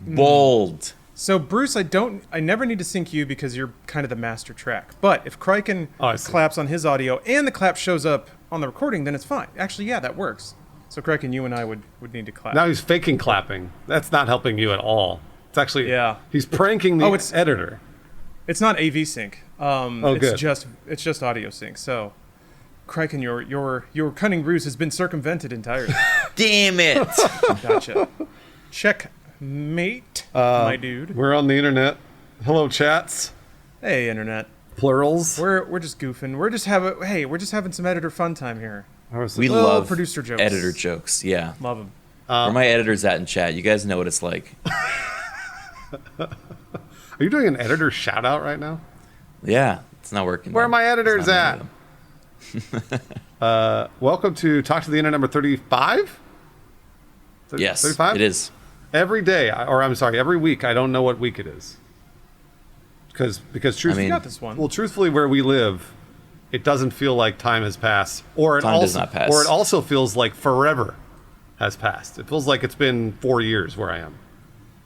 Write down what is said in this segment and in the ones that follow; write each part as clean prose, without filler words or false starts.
Bold. So Bruce, I never need to sync you because you're kind of the master track. But if Criken claps on his audio and the clap shows up on the recording, then it's fine. Actually, yeah, that works. So Criken, you and I would need to clap. Now he's faking clapping. That's not helping you at all. It's actually he's pranking the editor. It's not AV sync. Good. It's just audio sync. So Criken, your cunning ruse has been circumvented entirely. Damn it! Gotcha. Checkmate, my dude. We're on the internet. Hello, chats. Hey, internet. Plurals. We're just goofing. We're just having some editor fun time here. We love producer jokes. Editor jokes. Yeah, love them. Where my editors at in chat? You guys know what it's like. Are you doing an editor shout out right now? Yeah, it's not working. Where are my editors at? Welcome to Talk to the Internet number 35? Yes, 35? it is. Every day, every week. I don't know what week it is. Because truthfully, got this one. Well, truthfully, where we live, it doesn't feel like time has passed. Time does not pass. Or it also feels like forever has passed. It feels like it's been 4 years where I am.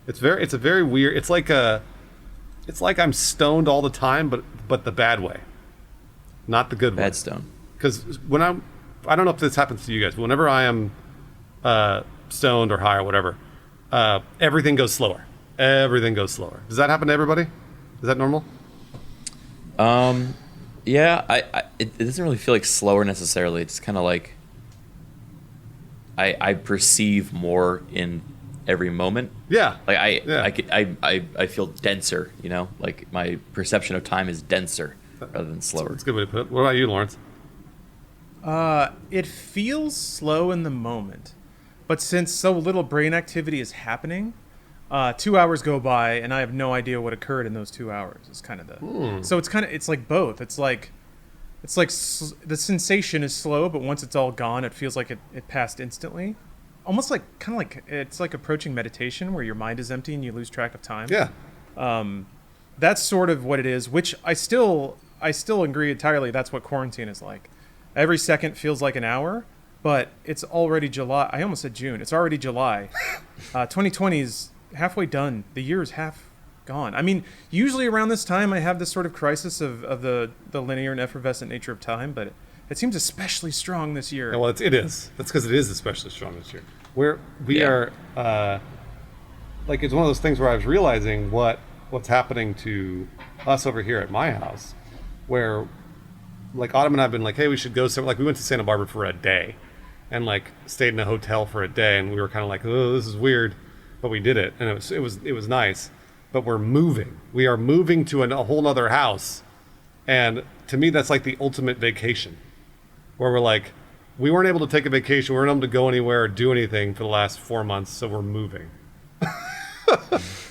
It's a very weird. It's like I'm stoned all the time, but the bad way, not the good way. Bad stone. Because I don't know if this happens to you guys, but whenever I am stoned or high or whatever, everything goes slower. Everything goes slower. Does that happen to everybody? Is that normal? Yeah. It doesn't really feel like slower necessarily. It's kind of like I perceive more in every moment. Yeah. Like I feel denser. You know, like my perception of time is denser rather than slower. That's a good way to put it. What about you, Lawrence? It feels slow in the moment, but since so little brain activity is happening, 2 hours go by and I have no idea what occurred in those 2 hours. It's kind of so it's like both. It's like the sensation is slow, but once it's all gone, it feels like it passed instantly. Almost like it's like approaching meditation where your mind is empty and you lose track of time. Yeah. That's sort of what it is, which I still agree entirely. That's what quarantine is like. Every second feels like an hour, but it's already July. I almost said June. It's already July. 2020 is halfway done. The year is half gone. I mean, usually around this time, I have this sort of crisis of the linear and effervescent nature of time, but it seems especially strong this year. Yeah, well, it is. That's because it is especially strong this year. We are, like, it's one of those things where I was realizing what's happening to us over here at my house, where, like, Autumn and I have been like, hey, we should go somewhere. Like, we went to Santa Barbara for a day and, like, stayed in a hotel for a day, and we were kind of like, oh, this is weird, but we did it, and it was nice. But we're moving. We are moving to a whole other house, and to me, that's like the ultimate vacation, where we're like, we weren't able to take a vacation, we weren't able to go anywhere or do anything for the last 4 months, so we're moving.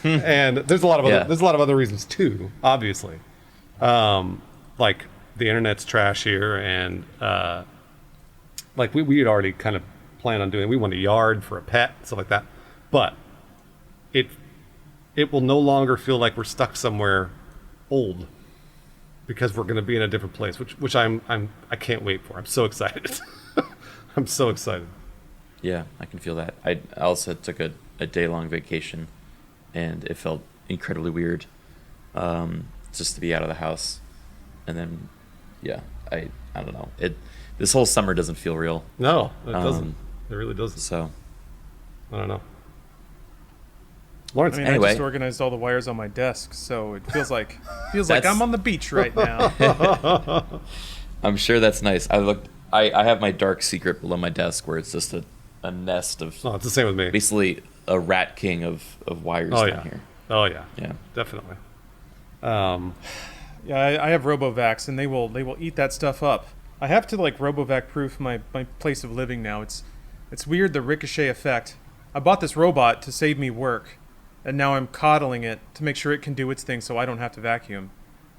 And there's a lot of other reasons too, obviously. Like the internet's trash here, and like we had already kind of planned on doing. We want a yard for a pet, stuff like that. But it will no longer feel like we're stuck somewhere old, because we're going to be in a different place, which I can't wait for. I'm so excited. I'm so excited. Yeah, I can feel that. I also took a day-long vacation, and it felt incredibly weird just to be out of the house. And then, yeah, I don't know. This whole summer doesn't feel real. No, it doesn't. It really doesn't. So, I don't know. Lawrence, I just organized all the wires on my desk, so it feels like I'm on the beach right now. I'm sure that's nice. I have my dark secret below my desk where it's just a nest of. Oh, it's the same with me. Basically, a rat king of wires down here. Oh yeah. Yeah. Definitely. Yeah, I have RoboVax, and they will eat that stuff up. I have to like RoboVac proof my place of living now. It's weird, the ricochet effect. I bought this robot to save me work, and now I'm coddling it to make sure it can do its thing so I don't have to vacuum.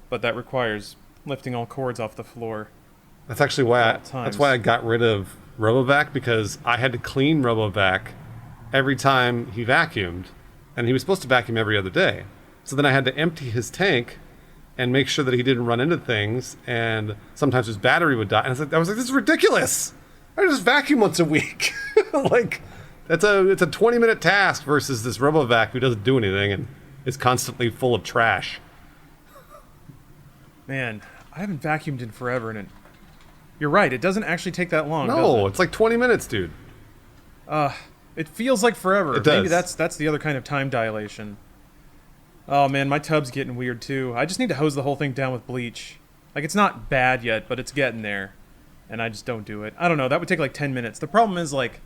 But that requires lifting all cords off the floor. That's actually why I got rid of RoboVac, because I had to clean RoboVac every time he vacuumed, and he was supposed to vacuum every other day. So then I had to empty his tank and make sure that he didn't run into things, and sometimes his battery would die. And I was like, this is ridiculous. I just vacuum once a week. Like, It's a 20-minute task versus this RoboVac who doesn't do anything and is constantly full of trash. Man, I haven't vacuumed in forever, and you're right. It doesn't actually take that long. No, does it's like 20 minutes, dude. it feels like forever. It does. Maybe that's the other kind of time dilation. Oh man, my tub's getting weird too. I just need to hose the whole thing down with bleach. Like, it's not bad yet, but it's getting there, and I just don't do it. I don't know. That would take like 10 minutes. The problem is, like,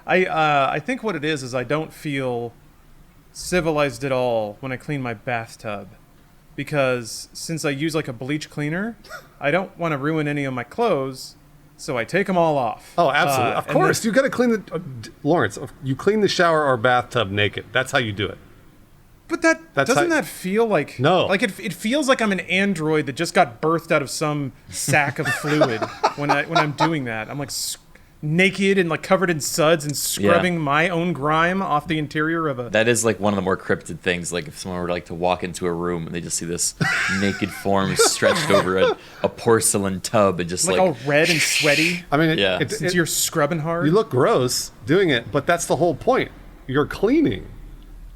I think what it is I don't feel civilized at all when I clean my bathtub, because since I use like a bleach cleaner, I don't want to ruin any of my clothes, so I take them all off. Oh, absolutely. Of course. You got to clean the... Lawrence, you clean the shower or bathtub naked. That's how you do it. But doesn't that feel like... No. Like, it feels like I'm an android that just got birthed out of some sack of fluid when I'm doing that. I'm like naked and like covered in suds and scrubbing my own grime off the interior of a... That is like one of the more cryptid things. Like if someone were like to walk into a room and they just see this naked form stretched over a porcelain tub and just like all red and sweaty. I mean, since you're scrubbing hard. You look gross doing it, but that's the whole point. You're cleaning.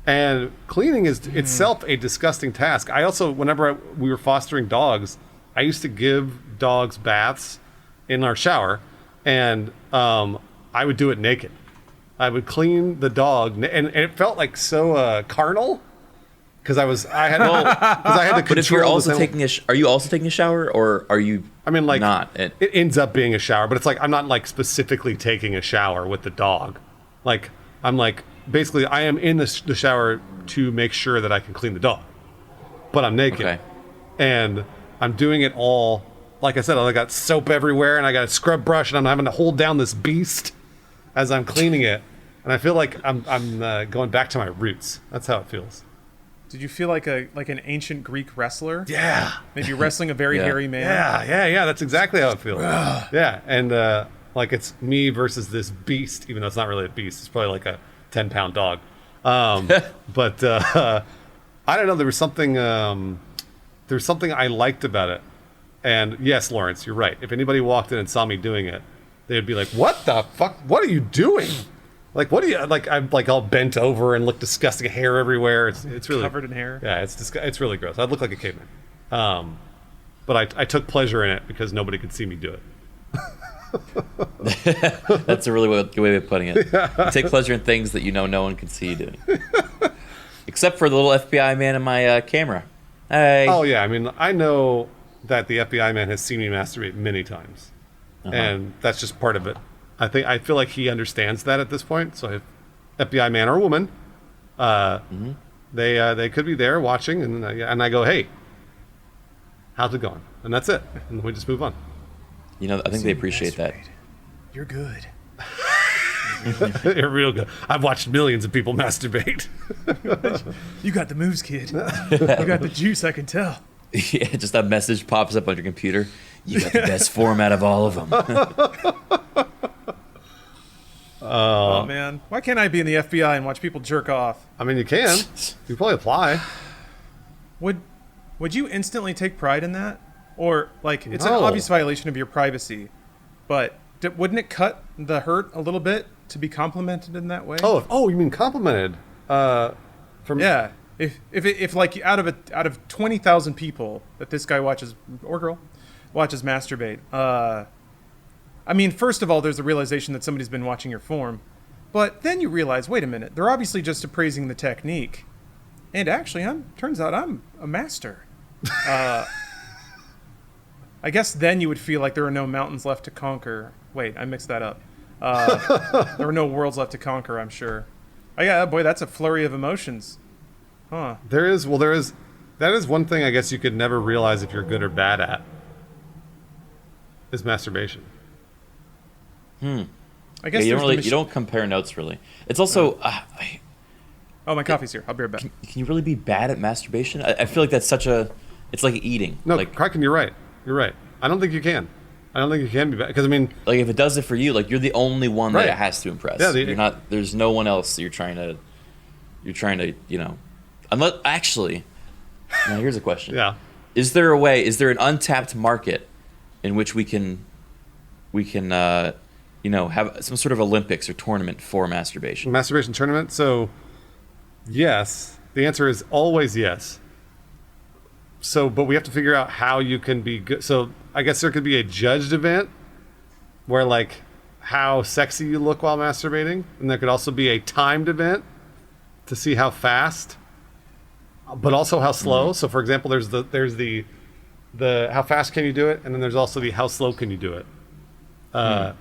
And cleaning is itself a disgusting task. I also, whenever we were fostering dogs, I used to give dogs baths in our shower, and I would do it naked. I would clean the dog, and it felt like so carnal, because I had to control. But if you're also taking are you also taking a shower, or are you? I mean, like, not. It ends up being a shower, but it's like I'm not like specifically taking a shower with the dog. Like I'm like. Basically, I am in the shower to make sure that I can clean the dog, but I'm naked, and I'm doing it all. Like I said, I got soap everywhere, and I got a scrub brush, and I'm having to hold down this beast as I'm cleaning it, and I feel like I'm going back to my roots. That's how it feels. Did you feel like an ancient Greek wrestler? Yeah. Maybe wrestling a very hairy man? Yeah. That's exactly how it feels. Yeah, and like it's me versus this beast, even though it's not really a beast. It's probably like a 10-pound dog. But I don't know. There was something I liked about it. And yes, Lawrence, you're right. If anybody walked in and saw me doing it, they'd be like, "What the fuck? What are you doing? Like, what are you like?" I'm like all bent over and look disgusting, hair everywhere. It's really covered in hair. Yeah, it's really gross. I'd look like a caveman. But I took pleasure in it because nobody could see me do it. That's a really good way of putting it. You take pleasure in things that you know no one can see you doing. Except for the little FBI man in my camera. Hey. Oh, yeah. I mean, I know that the FBI man has seen me masturbate many times. And that's just part of it. I feel like he understands that at this point. So if FBI man or woman, they could be there watching, and I go, "Hey, how's it going?" And that's it. And we just move on. You know, I think they appreciate that. You're good. You're real good. I've watched millions of people masturbate. You got the moves, kid. You got the juice, I can tell. Yeah, just that message pops up on your computer. You got the best form out of all of them. Oh, man. Why can't I be in the FBI and watch people jerk off? I mean, you can. You probably apply. Would you instantly take pride in that? Or, like, it's an No. obvious violation of your privacy, but wouldn't it cut the hurt a little bit to be complimented in that way? Oh, you mean complimented? Yeah. If like out of 20,000 people that this guy watches or girl watches masturbate, I mean, first of all, there's the realization that somebody's been watching your form, but then you realize, wait a minute, they're obviously just appraising the technique, and actually, turns out I'm a master. I guess then you would feel like there are no mountains left to conquer. Wait, I mixed that up. There are no worlds left to conquer, I'm sure. Oh, yeah, boy, that's a flurry of emotions. Huh. There is. That is one thing I guess you could never realize if you're good or bad at. Is masturbation. I guess you don't compare notes really. It's also. Oh, my coffee's here. I'll be right back. Can you really be bad at masturbation? I feel like that's such a. It's like eating. No, like Criken, you're right. You're right. I don't think you can. I don't think you can be bad because I mean, like if it does it for you, like you're the only one Right. that it has to impress. Yeah, you're not. There's no one else you're trying to. Unless actually. Now here's a question. yeah. Is there a way? Is there an untapped market in which we can have some sort of Olympics or tournament for masturbation? Masturbation tournament. So, yes, the answer is always yes. So, but we have to figure out how you can be good. So, I guess there could be a judged event where, like, how sexy you look while masturbating, and there could also be a timed event to see how fast, but also how slow. So, for example, there's the how fast can you do it, and then there's also the how slow can you do it. Well,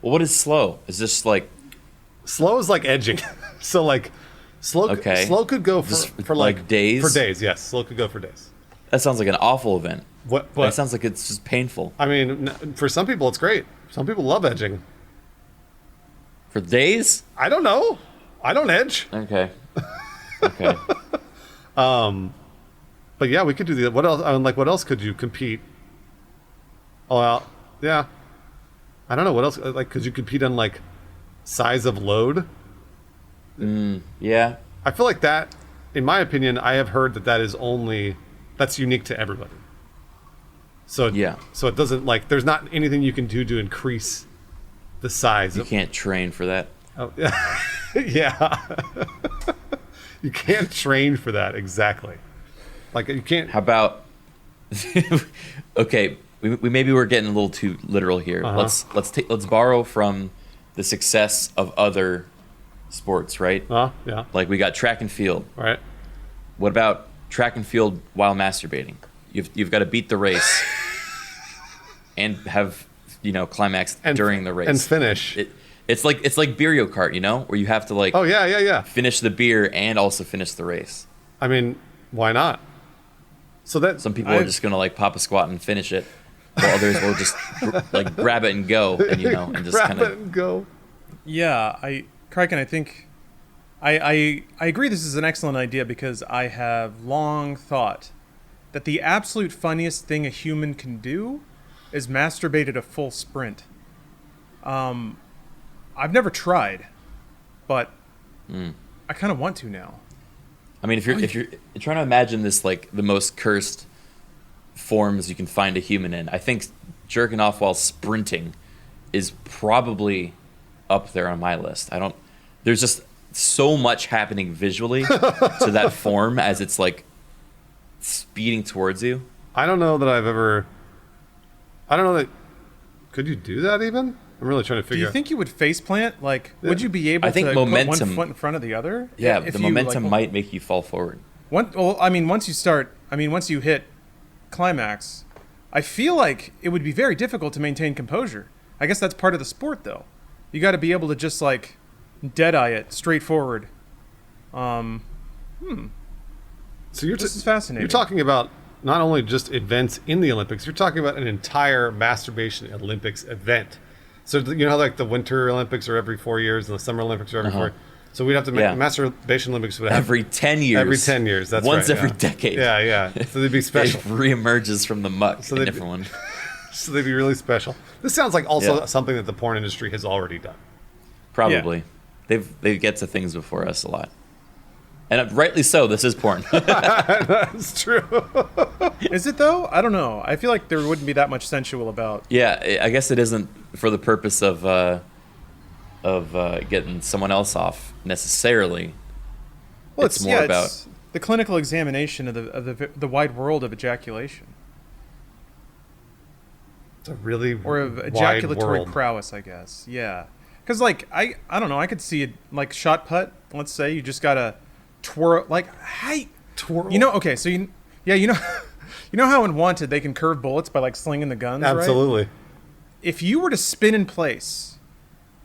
what is slow? Is this like Slow is like edging. So, like, slow could go for like days? For days, yes. Slow could go for days. That sounds like an awful event. What? That sounds like it's just painful. I mean, for some people, it's great. Some people love edging. For days? I don't know. I don't edge. Okay. But yeah, we could do the. What else? I mean, like, what else could you compete? Oh, well, yeah. I don't know what else. Like, could you compete on like size of load? Yeah. I feel like that. In my opinion, I have heard that's unique to everybody. So Yeah. So it doesn't like. There's not anything you can do to increase the size. You can't train for that. Oh, yeah. Yeah. You can't train for that, exactly. Like, you can't. How about okay, we maybe we're getting a little too literal here. Let's borrow from the success of other sports, right? Yeah. Like we got track and field. Right. What about track and field while masturbating? You've got to beat the race and have climax during the race and finish. It's like Beer Kart, where you have to like yeah. finish the beer and also finish the race. I mean, why not? So that Some people are just gonna like pop a squat and finish it, while others will just like grab it and go, and and just grab kind it of and go. Yeah, Criken, I think I agree this is an excellent idea because I have long thought that the absolute funniest thing a human can do is masturbate at a full sprint. I've never tried, but I kind of want to now. I mean, if you're trying to imagine this like the most cursed forms you can find a human in, I think jerking off while sprinting is probably up there on my list. There's just so much happening visually to that form as it's like speeding towards you. I don't know that. Could you do that even? I'm really trying to figure. Do you think you would faceplant? Like, would you be able I think to momentum, put one foot in front of the other? Yeah, If the you, momentum like, might make you fall forward. Once you hit climax, I feel like it would be very difficult to maintain composure. I guess that's part of the sport, though. You got to be able to just like dead-eye it straight forward. So This is fascinating. You're talking about not only just events in the Olympics. You're talking about an entire masturbation Olympics event. So you know how like the Winter Olympics are every 4 years and the Summer Olympics are every 4 years? So we'd have to make masturbation Olympics would have every 10 years. Every 10 years, that's once right. every decade. Yeah. So they'd be special. It reemerges from the muck. So a they'd different one. So they'd be really special. This sounds like also something that the porn industry has already done. Probably. They get to things before us a lot. And rightly so, this is porn. That's true. Is it though? I don't know. I feel like there wouldn't be that much sensual about. Yeah, I guess it isn't for the purpose of getting someone else off necessarily. Well, it's more about the clinical examination of the wide world of ejaculation. It's a really or of wide ejaculatory world. prowess, I guess. Yeah, because like I don't know. I could see it like shot put. Let's say you just gotta twirl like hey Twirl. Okay, so you know how in Wanted they can curve bullets by like slinging the guns. Right? Absolutely. If you were to spin in place,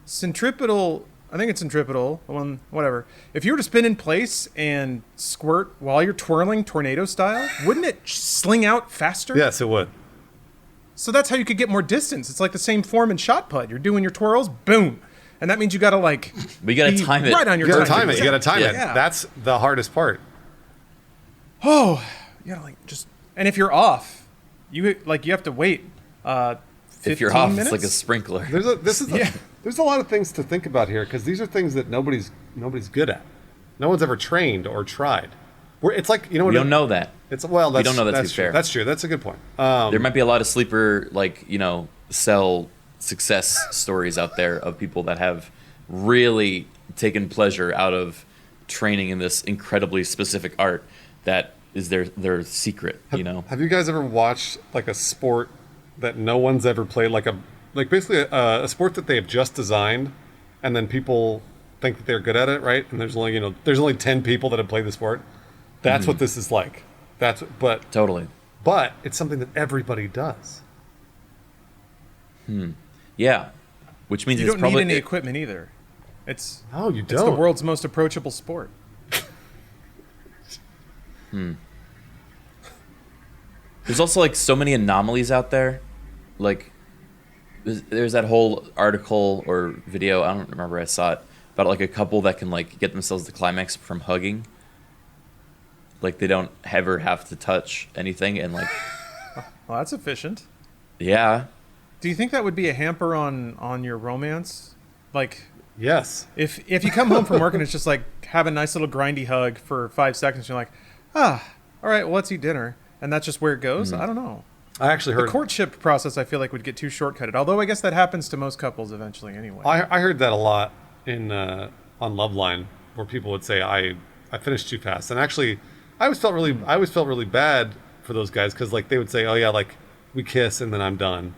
centripetal. I think it's centripetal. One, whatever. If you were to spin in place and squirt while you're twirling tornado style, wouldn't it sling out faster? Yes, it would. So that's how you could get more distance. It's like the same form in shot put. You're doing your twirls, boom. And that means you got to like But you gotta be time it. right on your You gotta time. time it. You gotta time it. Yeah. That's the hardest part. Oh, you gotta like just. And if you're off, you have to wait. 15 if you're off, minutes? it's like a sprinkler. There's a lot of things to think about here because these are things that nobody's good at. No one's ever trained or tried. It's like We don't know that. That's We don't know that to be true. fair. That's true. That's a good point. There might be a lot of sleeper, like, cell success stories out there of people that have really taken pleasure out of training in this incredibly specific art that is their secret, you know. Have you guys ever watched like a sport that no one's ever played, like basically a sport that they have just designed, and then people think that they're good at it, right? And there's only 10 people that have played the sport. That's what this is like. Totally. But it's something that everybody does. Yeah, which means You it's don't probably need any equipment either. It's No, you it's the don't. world's most approachable sport. There's also like so many anomalies out there. Like there's that whole article or video, I don't remember, I saw it, about like a couple that can like get themselves the climax from hugging. Like they don't ever have to touch anything, and like Well, that's efficient. yeah. Do you think that would be a hamper on your romance? Like, Yes. if you come home from work and it's just like have a nice little grindy hug for 5 seconds, you're like, all right, well, let's eat dinner, and that's just where it goes. I don't know. I actually The heard courtship process, I feel like, would get too shortcutted. Although I guess that happens to most couples eventually, anyway. I heard that a lot in on Loveline, where people would say I finished too fast, and actually I always felt really bad for those guys, because like they would say, oh yeah, like we kiss and then I'm done,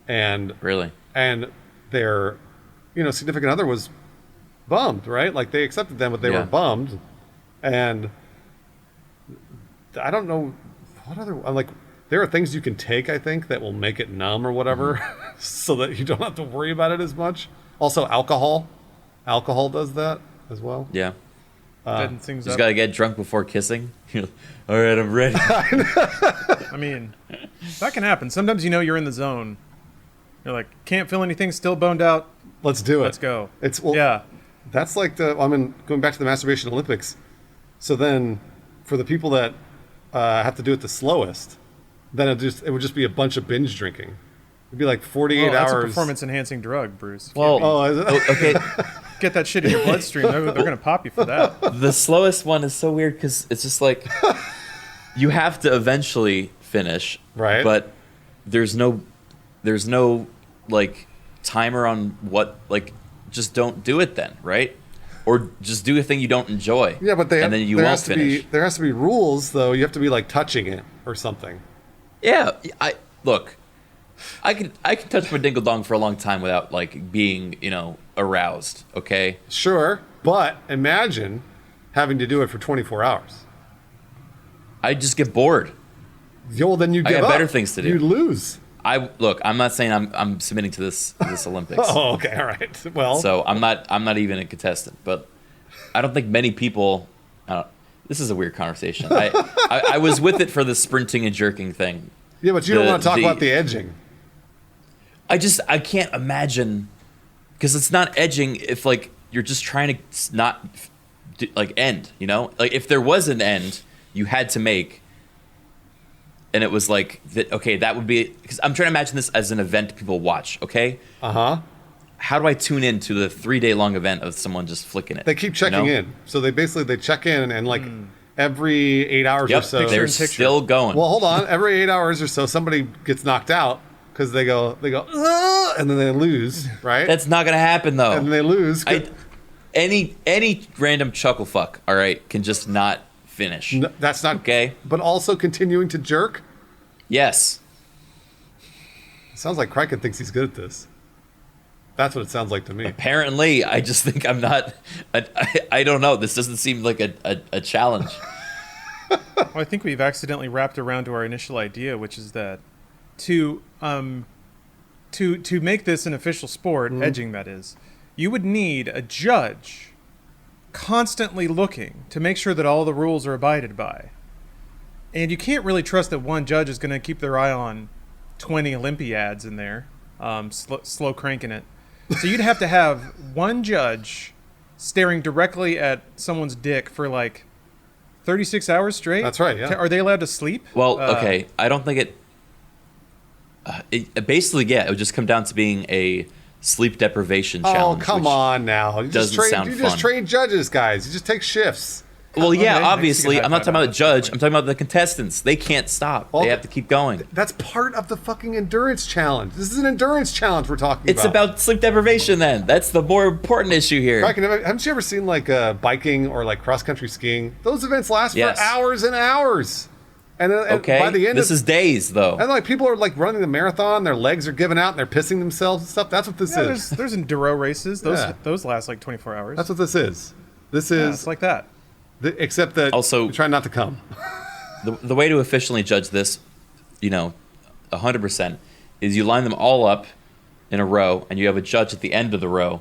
and Really? their significant other was bummed, right? Like they accepted them, but they Yeah. were bummed, and I don't know what other. I'm like, there are things you can take, I think, that will make it numb or whatever, so that you don't have to worry about it as much. Also, alcohol does that as well. Yeah. Deadens things Just up. gotta get drunk before kissing. All right, I'm ready. I mean, that can happen. Sometimes you're in the zone. You're like, can't feel anything, still boned out. Let's do it. Let's go. Yeah. That's like going back to the Masturbation Olympics. So then, for the people that have to do it the slowest, then it would just be a bunch of binge drinking. It'd be like 48 That's hours. a performance-enhancing drug, Bruce. Well, Oh, is it? okay. Get that shit in your bloodstream. They're going to pop you for that. The slowest one is so weird because it's just like you have to eventually finish, Right. But there's no like timer on what, like, just don't do it then, right? Or just do a thing you don't enjoy. Yeah, but and then you won't finish. There has to be rules, though. You have to be like touching it or something. Yeah, I can touch my dingle dong for a long time without like being aroused. Okay. Sure, but imagine having to do it for 24 hours. I just get bored. Well, then you I give got up. better things to do. You lose. I'm not saying I'm submitting to this Olympics. Oh, okay, all right. Well, So I'm not even a contestant, but I don't think many people. This is a weird conversation. I was with it for the sprinting and jerking thing. yeah, but you don't want to talk about the edging. I can't imagine, because it's not edging if like you're just trying to not like end. Like if there was an end you had to make, and it was like that. Okay, that would be, because I'm trying to imagine this as an event people watch. Okay. How do I tune in to the 3-day long event of someone just flicking it? They keep checking in. So they check in, and like every 8 hours or so. They're Picture. still going. Well, hold on. Every 8 hours or so, somebody gets knocked out because they go, "Ugh," and then they lose, right? That's not gonna happen though. and then they lose. Any random chuckle fuck, all right, can just not finish. No, that's not Okay. But also continuing to jerk. Yes. Sounds like Criken thinks he's good at this. That's what it sounds like to me. Apparently, I just think I'm not. I don't know. This doesn't seem like a challenge. Well, I think we've accidentally wrapped around to our initial idea, which is that to make this an official sport, edging that is, you would need a judge constantly looking to make sure that all the rules are abided by. And you can't really trust that one judge is going to keep their eye on 20 Olympiads in there, slow cranking it. So you'd have to have one judge staring directly at someone's dick for like 36 hours straight. That's right, yeah. Are they allowed to sleep? Well, okay. I don't think it basically, yeah, it would just come down to being a sleep deprivation challenge. Oh, come which on now. You doesn't sound you fun. just train judges, guys. You just take shifts. Well, yeah, Okay, obviously. Mexican I'm not high talking about the five. judge. I'm talking about the contestants. They can't stop. Well, they have to keep going. That's part of the fucking endurance challenge. This is an endurance challenge we're talking It's about sleep deprivation then. That's the more important issue here. Criken, haven't you ever seen like biking or like cross country skiing? Those events last Yes. for hours and hours. And then Okay. by the end this is days, though. and like people are like running the marathon, their legs are giving out and they're pissing themselves and stuff. That's what this Yeah, is. there's enduro races. Yeah. Those last like 24 hours. That's what this is. This Yeah, is it's like that. except that Also- you try not to come. The way to officially judge this, 100%, is you line them all up in a row, and you have a judge at the end of the row,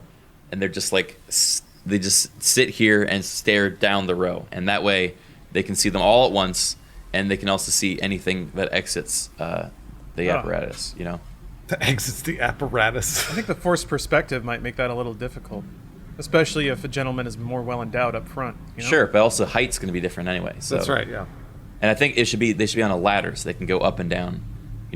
and they're just like, they just sit here and stare down the row, and that way they can see them all at once, and they can also see anything that exits the apparatus, The exits the apparatus. I think the forced perspective might make that a little difficult, especially if a gentleman is more well endowed up front. Sure, but also height's going to be different anyway. So. That's right, yeah. And I think they should be on a ladder so they can go up and down.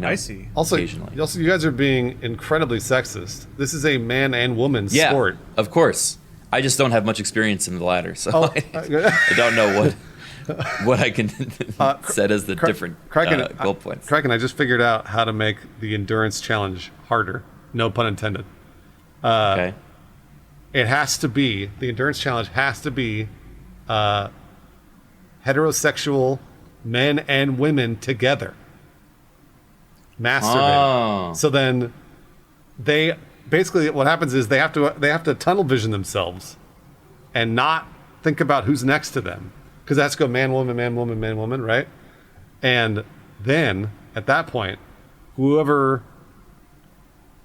I see. Also, occasionally. you guys are being incredibly sexist. This is a man and woman Yeah, sport. of course. I just don't have much experience in the ladder, so Oh, I don't know what I can set as the different goal points. Criken, I just figured out how to make the endurance challenge harder. No pun intended. Okay. It has to be, the endurance challenge has to be heterosexual men and women together masturbating. Oh. So then they basically, what happens is they have to tunnel vision themselves and not think about who's next to them, because that's go man woman man woman man woman, right? And then at that point, whoever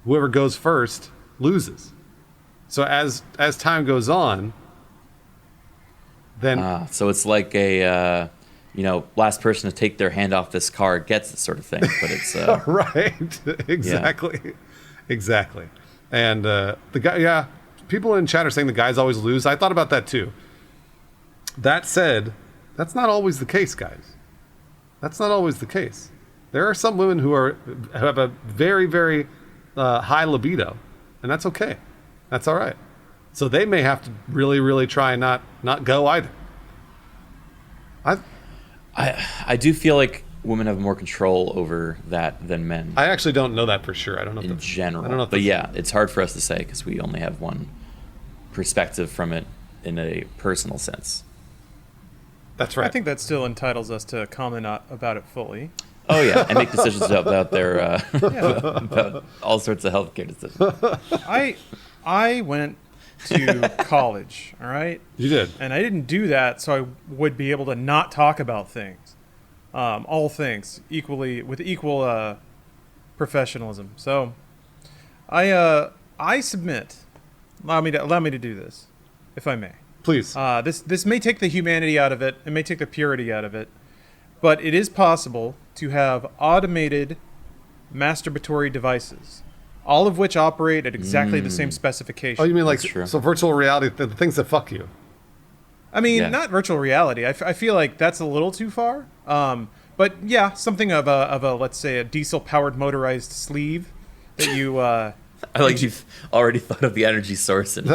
goes first loses. So as time goes on, then So it's like a last person to take their hand off this car gets it sort of thing, but it's right, exactly. And the guy, people in chat are saying the guys always lose. I thought about that too. That said, that's not always the case, guys. That's not always the case. There are some women who have a very, very high libido, and that's okay. That's all right. So they may have to really, really try and not go either. I do feel like women have more control over that than men I actually don't know that for sure. I don't know in general. I don't know if but that's- yeah, it's hard for us to say because we only have one perspective from it in a personal sense. That's right. I think that still entitles us to comment about it fully. Oh yeah, and make decisions about their about all sorts of healthcare decisions. I went to college, all right? You did. And I didn't do that so I would be able to not talk about things. All things equally with equal professionalism. So I submit. Allow me to do this, if I may. Please. This may take the humanity out of it. It may take the purity out of it. But it is possible to have automated masturbatory devices, all of which operate at exactly the same specification. Oh, you mean like That's true. so virtual reality, the things that fuck you? I mean, Yeah. not virtual reality. I feel like that's a little too far. But yeah, something of a let's say a diesel-powered motorized sleeve that you. I like you've already thought of the energy source and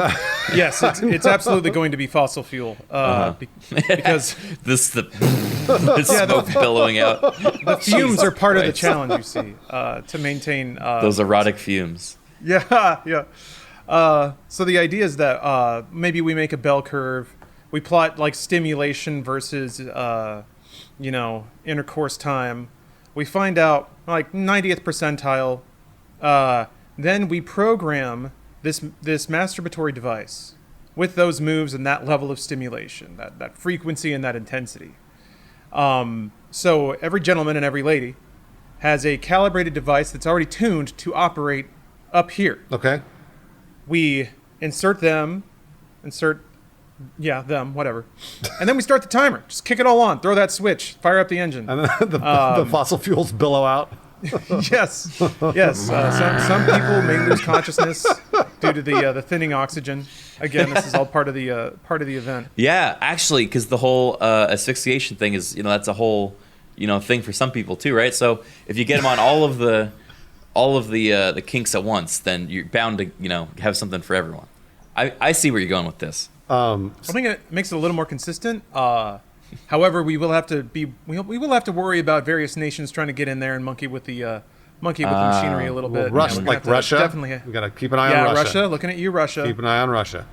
Yes, it's absolutely going to be fossil fuel because the smoke billowing out. the fumes are part of the Christ. challenge. You see, to maintain Those erotic fumes. Yeah, yeah. So the idea is that maybe we make a bell curve. We plot like stimulation versus, intercourse time. We find out like 90th percentile. Then we program this masturbatory device with those moves and that level of stimulation, that frequency and that intensity. So every gentleman and every lady has a calibrated device that's already tuned to operate up here. Okay. We insert them, whatever. And then we start the timer. Just kick it all on. Throw that switch. Fire up the engine. And then the fossil fuels billow out. Yes. Some people may lose consciousness due to the thinning oxygen. Again, this is all part of the event. Yeah, actually, because the whole asphyxiation thing is, that's a whole, thing for some people too, right? So if you get them on all of the kinks at once, then you're bound to, have something for everyone. I see where you're going with this. I think it makes it a little more consistent. However, we will have to worry about various nations trying to get in there and monkey with the machinery a little bit. Russia, we're gonna have to Russia. definitely. We got to keep an eye on Russia. Russia. Looking at you, Russia. Keep an eye on Russia.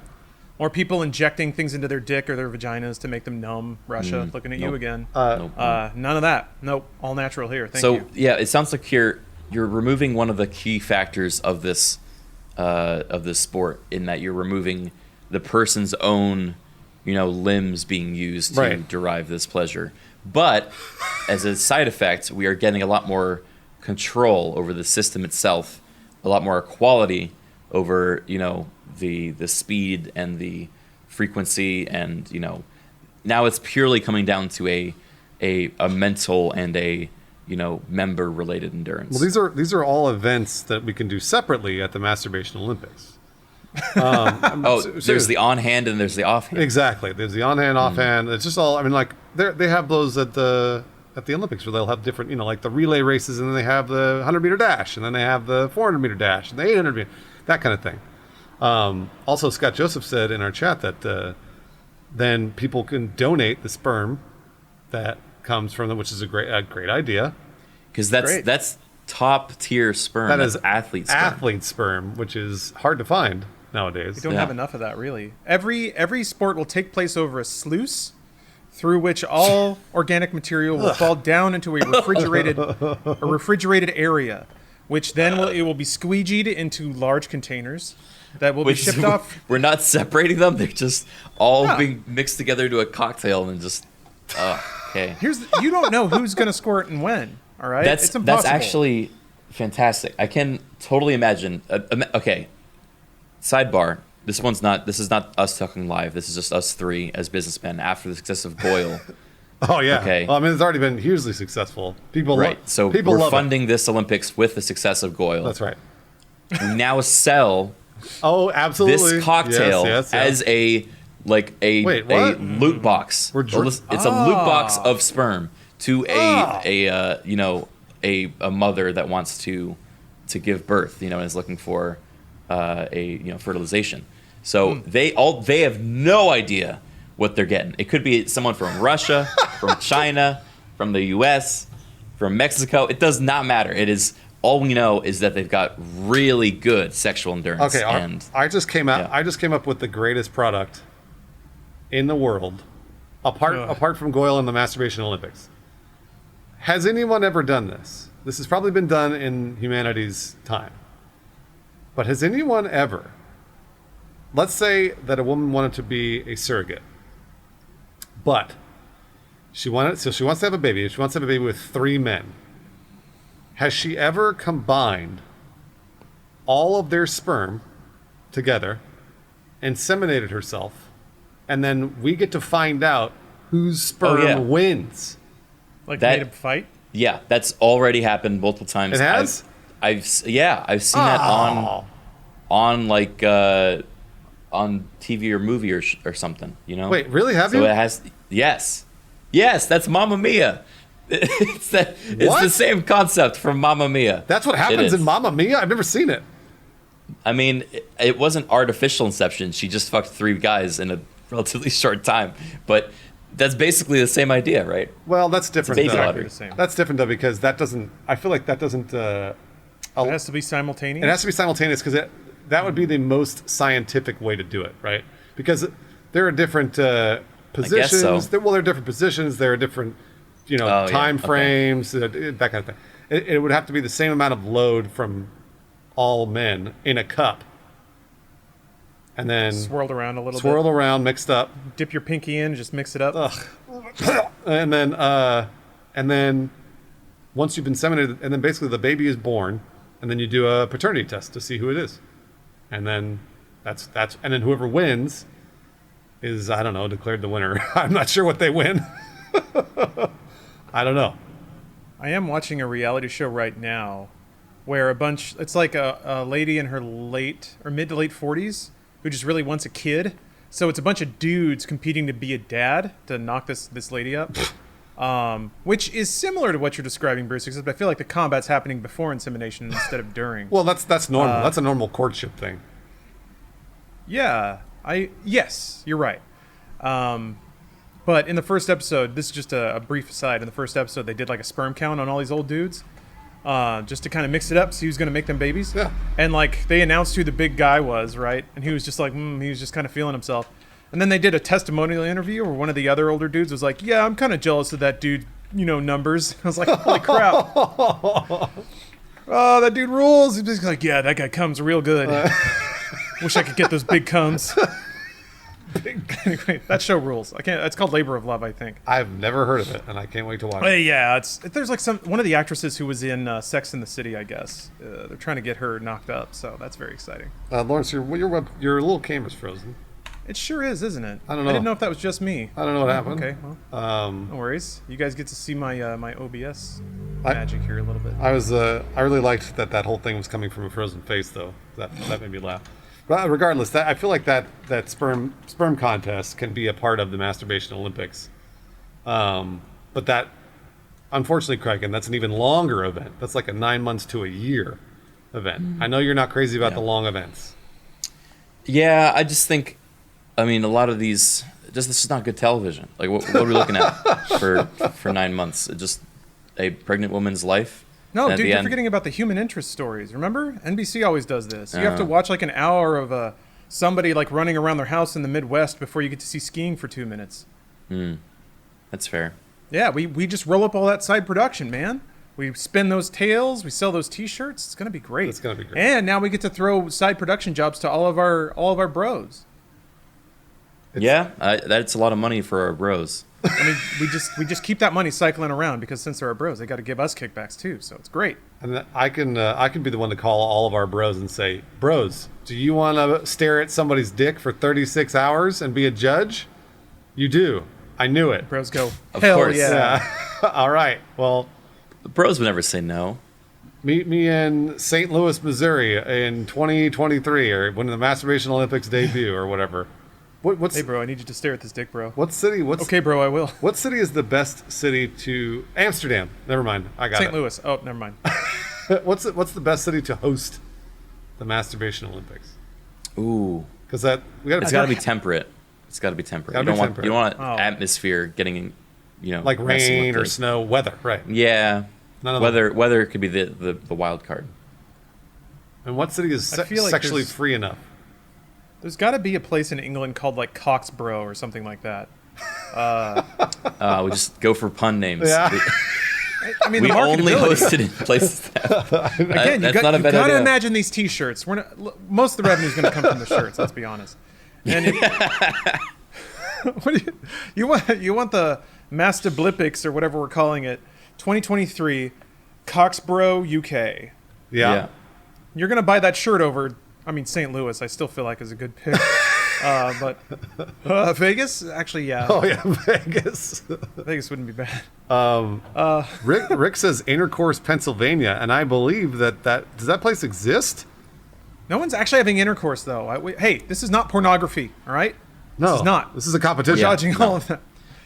Or people injecting things into their dick or their vaginas to make them numb. Russia. Looking at you again. Nope. None of that. Nope. All natural here. Thank So you. yeah, it sounds like you're removing one of the key factors of this sport, in that you're removing the person's own, limbs being used to Right. derive this pleasure. But as a side effect, we are getting a lot more control over the system itself, a lot more equality over, the speed and the frequency, and now it's purely coming down to a mental and a member related endurance. Well, these are all events that we can do separately at the Masturbation Olympics. There's the on hand and there's the off hand. Exactly. There's the on hand, off hand. It's just all. I mean, like they have those at the Olympics where they'll have different, like the relay races, and then they have the 100-meter dash, and then they have the 400-meter dash, and the 800-meter, that kind of thing. Also, Scott Joseph said in our chat that then people can donate the sperm that comes from them, which is a great idea. Because that's top tier sperm. That's athlete sperm. Athlete sperm, which is hard to find nowadays. We don't have enough of that, really. Every sport will take place over a sluice through which all organic material will fall down into a refrigerated area, which then it will be squeegeed into large containers that will be shipped off. We're not separating them; they're just all being mixed together into a cocktail and just. Okay. You don't know who's going to squirt and when. All right, It's impossible. That's actually fantastic. I can totally imagine. Okay. Sidebar. This is not us talking live. This is just us three as businessmen after the success of Goyle. Oh yeah. Okay. Well, I mean, it's already been hugely successful. People right. So people we're love funding this Olympics with the success of Goyle. That's right. We now sell absolutely this cocktail yes. as a loot box. It's a loot box of sperm to a mother that wants to give birth, and is looking for fertilization. So they have no idea what they're getting. It could be someone from Russia, from China, from the US, from Mexico. It does not matter. It is all we know is that they've got really good sexual endurance. Okay, and I just came up with the greatest product in the world, apart from Goyle and the Masturbation Olympics. Has anyone ever done this? This has probably been done in humanity's time. But has anyone ever, let's say that a woman wanted to be a surrogate, but she wants to have a baby. She wants to have a baby with 3 men. Has she ever combined all of their sperm together, inseminated herself, and then we get to find out whose sperm wins? Made a fight? Yeah, that's already happened multiple times. It has? I've seen that on TV or movie or something. Wait, really? Have you? So it has. Yes, that's Mamma Mia. It's the same concept from Mamma Mia. That's what happens in Mamma Mia? I've never seen it. I mean, it wasn't artificial inception. She just fucked 3 guys in a relatively short time, but that's basically the same idea, right? Well, that's different. Exactly the same. That's different though, because that doesn't. I feel like that doesn't. It has to be simultaneous. It has to be simultaneous because that would be the most scientific way to do it, right? Because there are different positions. I guess so. There are different positions. There are different, time frames, that kind of thing. It would have to be the same amount of load from all men in a cup, and then swirled around a little bit. Swirled around, mixed up. Dip your pinky in, just mix it up. And then once you've inseminated, and then basically the baby is born, and then you do a paternity test to see who it is, and then that's and then whoever wins is, I don't know, declared the winner. I'm not sure what they win. I don't know. I am watching a reality show right now where it's like a lady in her mid to late 40s who just really wants a kid. So it's a bunch of dudes competing to be a dad to knock this lady up. Which is similar to what you're describing, Bruce, except I feel like the combat's happening before insemination instead of during. Well, that's normal. That's a normal courtship thing. Yeah. Yes, you're right. But in the first episode, this is just a brief aside. In the first episode, they did like a sperm count on all these old dudes, just to kind of mix it up, see who's gonna make them babies. Yeah. And like they announced who the big guy was, right? And he was just like, he was just kind of feeling himself. And then they did a testimonial interview where one of the other older dudes was like, "Yeah, I'm kind of jealous of that dude, numbers." I was like, "Holy crap!" Oh, that dude rules. He's just like, "Yeah, that guy comes real good." Wish I could get those big comes. Anyway, that show rules. I can't. It's called Labor of Love, I think. I've never heard of it, and I can't wait to watch it. Yeah, there's like one of the actresses who was in Sex and the City, I guess. They're trying to get her knocked up, so that's very exciting. Lawrence, your little camera's frozen. It sure is, isn't it? I don't know. I didn't know if that was just me. I don't know what happened. Okay, well, no worries. You guys get to see my my OBS magic here a little bit. I really liked that whole thing was coming from a frozen face, though. That made me laugh. But regardless, I feel like that sperm contest can be a part of the Masturbation Olympics. But that, unfortunately, Criken, that's an even longer event. That's like a 9 months to a year event. I know you're not crazy about the long events. Yeah, I just think, a lot of these, this is not good television. Like, what are we looking at for 9 months? Just a pregnant woman's life? No, dude, you're forgetting about the human interest stories. Remember? NBC always does this. You have to Uh-huh. watch like an hour of somebody like running around their house in the Midwest before you get to see skiing for 2 minutes. That's fair. Yeah, we just roll up all that side production, man. We spin those tails, we sell those T-shirts. It's gonna be great. It's gonna be great. And now we get to throw side production jobs to all of our bros. That's a lot of money for our bros. I mean, we just keep that money cycling around because since they're our bros, they got to give us kickbacks too. So it's great. And I can be the one to call all of our bros and say, "Bros, do you want to stare at somebody's dick for 36 hours and be a judge? You do. I knew it." Bros go, Of hell course. yeah. All right. Well, The bros would never say no. meet me in St. Louis, Missouri in 2023, or when the Masturbation Olympics debut, or whatever. What's Hey, bro, I need you to stare at this dick, bro. what city? Okay, bro, I will. What city is the best city to Amsterdam? Never mind. I got St. it. Louis. Oh, never mind. What's the best city to host the Masturbation Olympics? Ooh. Because we got It's got to be temperate. It's got to be temperate. Gotta You be don't temperate. want Oh. atmosphere getting in, like messing with rain or the- snow, weather, right? Yeah. None of them. Weather could be the wild card. And what city is I feel like sexually there's- free enough? There's got to be a place in England called like Coxborough or something like that. We just go for pun names. Yeah. I mean, We the only marketability. hosted in places that Again, that's you not a bad gotta idea. imagine these T-shirts. Most of the revenue is going to come from the shirts. Let's be honest. And what do you want the Masturbation or whatever we're calling it, 2023, Coxborough, UK. Yeah. You're going to buy that shirt over. I mean, St. Louis, I still feel like is a good pick. But Vegas, actually, yeah, Oh yeah, Vegas. Vegas wouldn't be bad. Rick says Intercourse, Pennsylvania, and I believe that does that place exist? No one's actually having intercourse though. Hey, this is not pornography, all right? No, This is not. This is a competition. Yeah. Judging all of that.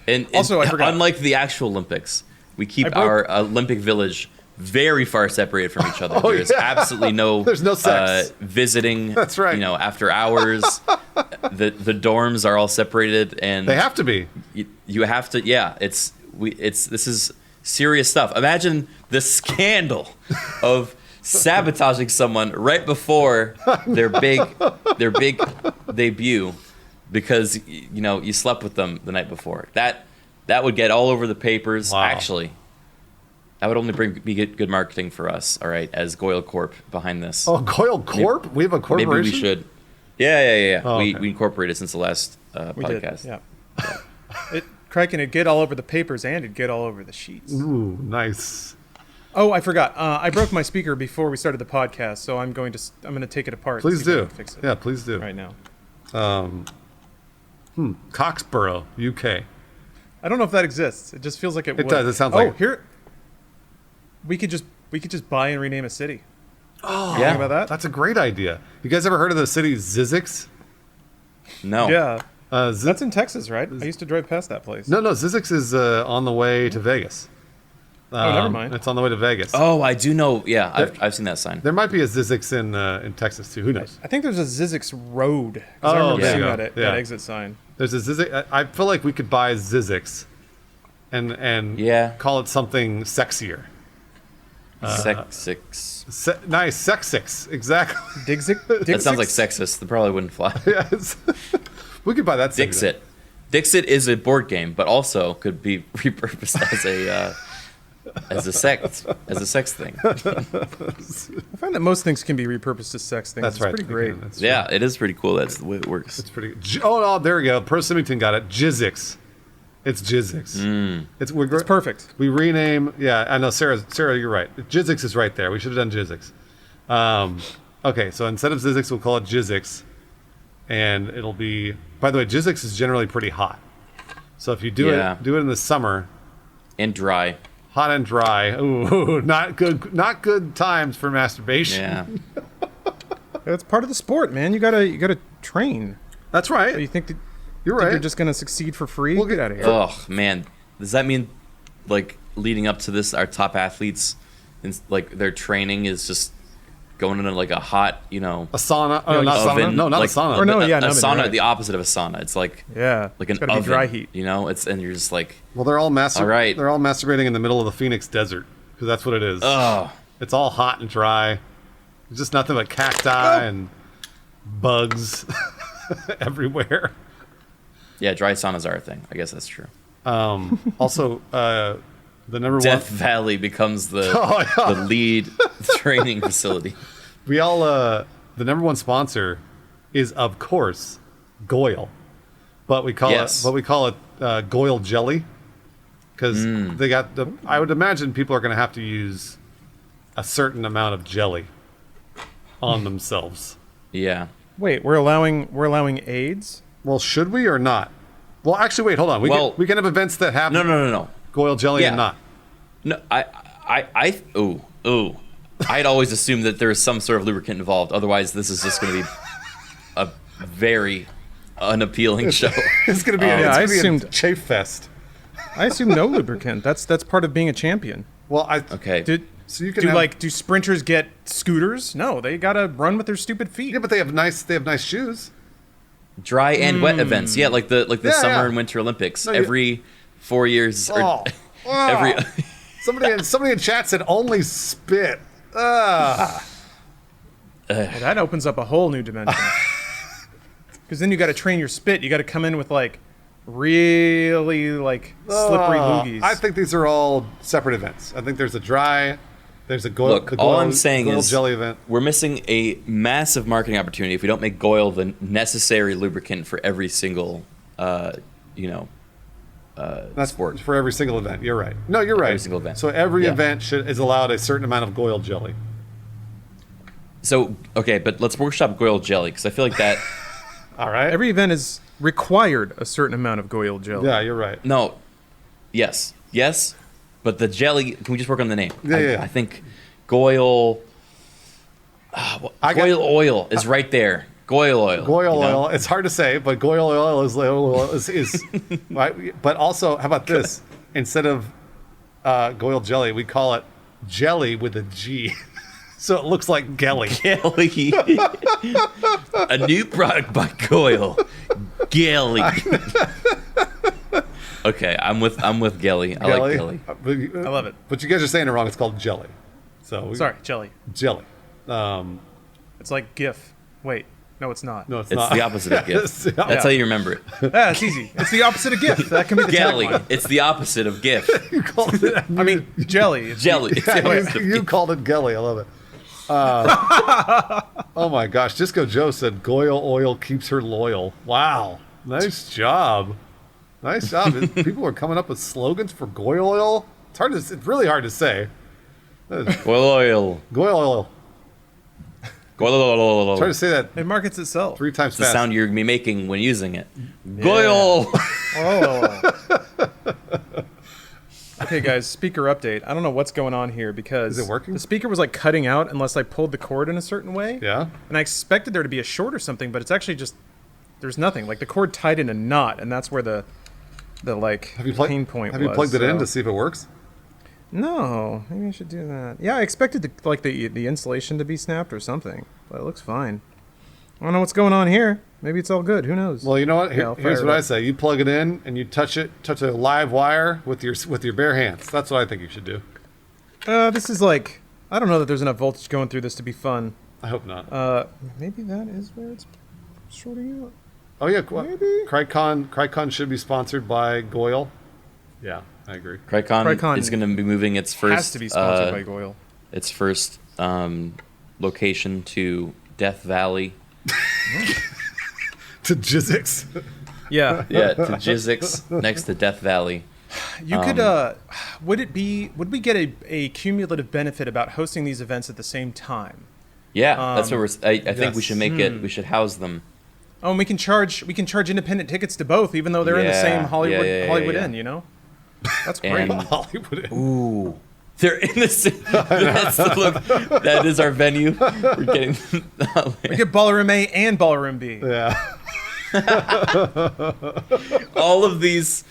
And Also, I forgot. unlike the actual Olympics, we keep I broke- our Olympic Village very far separated from each other. Oh, There's yeah. absolutely no There's no sex. visiting. That's right. After hours, the dorms are all separated, and They have to be. you have to. Yeah, this is serious stuff. Imagine the scandal of sabotaging someone right before their big debut because you slept with them the night before. That would get all over the papers. Wow. Actually, that would only be good marketing for us. All right, as Goyle Corp behind this. Oh, Goyle Corp. We have a corporation. Maybe we should. Yeah. Oh, we okay. incorporated since the last We podcast. did. Yeah. Criken, it'd get all over the papers and it'd get all over the sheets. Ooh, nice. Oh, I forgot. I broke my speaker before we started the podcast, so I'm going to take it apart. Please see if I do. can fix it Yeah, please do. right now. Coxborough, UK. I don't know if that exists. It just feels like it would. does. It sounds oh, like it. here. We could just buy and rename a city. Oh, Yeah. Think about that? That's a great idea. You guys ever heard of the city Zizix? No. Yeah. That's in Texas, right? I used to drive past that place. No, Zizix is on the way to Vegas. never mind. It's on the way to Vegas. Oh, I do know. Yeah, I've seen that sign. There might be a Zizix in Texas too. Who knows? I think there's a Zizix Road. 'Cause I Oh, remember there seeing you go. that, Yeah. that exit sign. There's a Zizix. I feel like we could buy Zizix, and Yeah. call it something sexier. Six. Nice, Sexix, exactly. That sounds like sexist. That probably wouldn't fly. Yes. We could buy that. Dixit. Dixit is a board game, but also could be repurposed as a sex thing. I find that most things can be repurposed as sex things. That's It's right. pretty great. That's true. Yeah, it is pretty cool. That's the way it works. It's pretty. Oh no, there we go. Pro Symington got it. Jizzix. It's Jizzix. It's perfect. We rename. Yeah, I know. Sarah, you're right. Jizzix is right there. We should have done Jizzix. Okay, so instead of Zizzix, we'll call it Jizzix, and it'll be. By the way, Jizzix is generally pretty hot. So if you do it in the summer. And dry. Hot and dry. Ooh, not good. Not good times for masturbation. Yeah. It's part of the sport, man. You gotta train. That's right. You think that You're right. you're just gonna succeed for free? Well, Get out of here. Oh man, does that mean like leading up to this, our top athletes, like their training is just going into like a hot, A sauna. Oh, like not oven, sauna. No, not like, a sauna. Or no, yeah, a an oven, sauna, right. the opposite of a sauna. It's like Yeah. like It's an gotta oven. be dry heat. And you're just like, Well, they're all All right. They're all masturbating in the middle of the Phoenix Desert because that's what it is. oh, It's all hot and dry. It's just nothing but cacti and bugs everywhere. yeah, dry saunas are a thing. I guess that's true. Also, the number Death one. Valley becomes the Oh, yeah. the lead training facility. We all. The number one sponsor is, of course, Goyle, but we call Yes. it Goyle jelly because they got the. I would imagine people are going to have to use a certain amount of jelly on themselves. Yeah. Wait, we're allowing AIDS? Well, should we or not? Well, actually, wait, hold on. We can have events that have No. Goyle jelly and Yeah. not. No, ooh. I'd always assumed that there is some sort of lubricant involved. Otherwise, this is just going to be a very unappealing show. It's going to be, I a assumed- chafe fest. I assume no lubricant. That's part of being a champion. Well, Okay. So you can Do sprinters get scooters? No, they gotta run with their stupid feet. Yeah, but they have nice shoes. Dry and wet events. Yeah, like the Yeah, summer yeah. and winter Olympics. No, you- Every 4 years. Oh, Every. somebody in chat said only spit. Well, that opens up a whole new dimension. Because then you got to train your spit. You got to come in with like really like slippery loogies. I think these are all separate events. I think there's a dry, there's a Goyle. Look, the all Goyle- I'm saying Goyle is jelly event. we're missing a massive marketing opportunity if we don't make Goyle the necessary lubricant for every single, That's sport. for every single event. You're right. No, you're right. Every single event. So every Yeah. event is allowed a certain amount of Goyle jelly. So, okay, but let's workshop Goyle jelly because I feel like that. All right. Every event is required a certain amount of Goyle jelly. Yeah, you're right. No. Yes. But the jelly. Can we just work on the name? Yeah. I think Goyle. Goyle oil is right there. Goyle oil. Goyle you know? oil. It's hard to say, but Goyle oil is right. But also, how about this? Instead of Goyle jelly, we call it jelly with a G, so it looks like Gelly. Gelly. A new product by Goyle. Gelly. Okay, I'm with Gelly. I like Gelly. I love it. But you guys are saying it wrong. It's called jelly. So Sorry, jelly. jelly. It's like GIF. Wait, no, it's not. No, it's It's not. the opposite of GIF. It's the That's how you remember it. Yeah, it's easy. It's the opposite of GIF. That can be the Gelly. tagline. It's the opposite of GIF. You called it. I mean, jelly. It's Jelly. It's the opposite of you GIF. called it Gelly. I love it. Oh my gosh. Disco Joe said Goyle oil keeps her loyal. Wow. Nice job. Nice job. People are coming up with slogans for Goyle oil. It's really hard to say. Goyle oil. Goyle oil. Goyle oil. Try to say that It markets itself. 3 times It's the fast. sound you're gonna be making when using it. Goyle. Oh. Okay, guys, speaker update. I don't know what's going on here because Is it working? the speaker was like cutting out unless I pulled the cord in a certain way. Yeah. And I expected there to be a short or something, but it's actually just there's nothing. Like the cord tied in a knot, and that's where the like Have you pain point Have you was, plugged it in so- to see if it works? No, maybe I should do that. Yeah, I expected the insulation to be snapped or something, but it looks fine. I don't know what's going on here. Maybe it's all good. Who knows? Well, you know what? Yeah, Here's what I say: you plug it in and you touch a live wire with your bare hands. That's what I think you should do. This is like, I don't know that there's enough voltage going through this to be fun. I hope not. Maybe that is where it's shorting out. Oh yeah, maybe. Criken should be sponsored by Goyle. Yeah, I agree. Criken is going to be moving its first. Has to be sponsored by Goyle. Its first location to Death Valley. To Jizzix. Yeah. Yeah, to Jizzix next to Death Valley. You could would we get a cumulative benefit about hosting these events at the same time? Yeah, that's what I think yes. we should make it. We should house them. Oh, and we can charge independent tickets to both, even though they're in the same Hollywood Inn, you know? That's great. And- Hollywood. Ooh. They're in the same. Look, that is our venue. We're getting. We get Ballroom A and Ballroom B. Yeah. All of these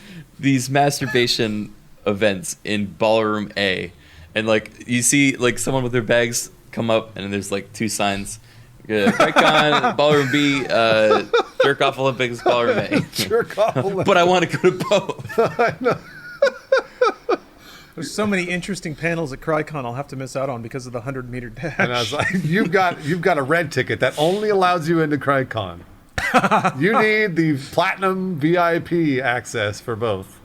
masturbation events in Ballroom A, and like you see like someone with their bags come up, and there's like two signs. Criken, Ballroom B, Jerk Off Olympics, Ballroom A. Jerk off Olympics. But I want to go to both. I know. There's so many interesting panels at Criken I'll have to miss out on because of the 100-meter dash. And I was like, you've got a red ticket that only allows you into Criken. You need the platinum VIP access for both.